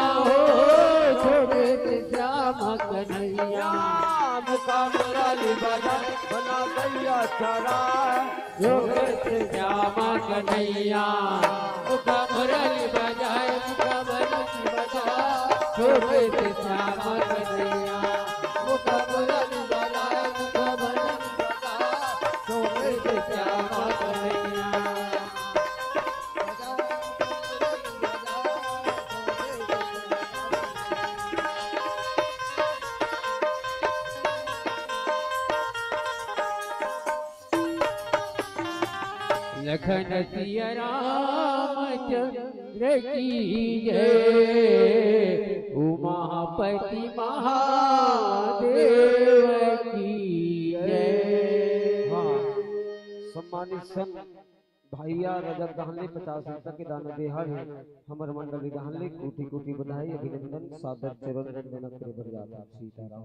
छोटे से श्यामा कन्हैया मुखा मुरली बाजा बना दैया चरा छोटे से श्यामा कन्हैया मुखा मुरली बजाए छोटे से श्यामा कन्हैया मुखा मुरली बजाए छोटे से श्यामा कन्हैया लखन सिया रामचंद्र की जय उमापति महादेव की जय। सम्मानित संत भैया रजत दहले 50 रुपये के दान देहा है हमर मंडली दहले कोटि कोटि बधाई अभिनंदन सादर चरण वंदन करे बरजाता सीताराम।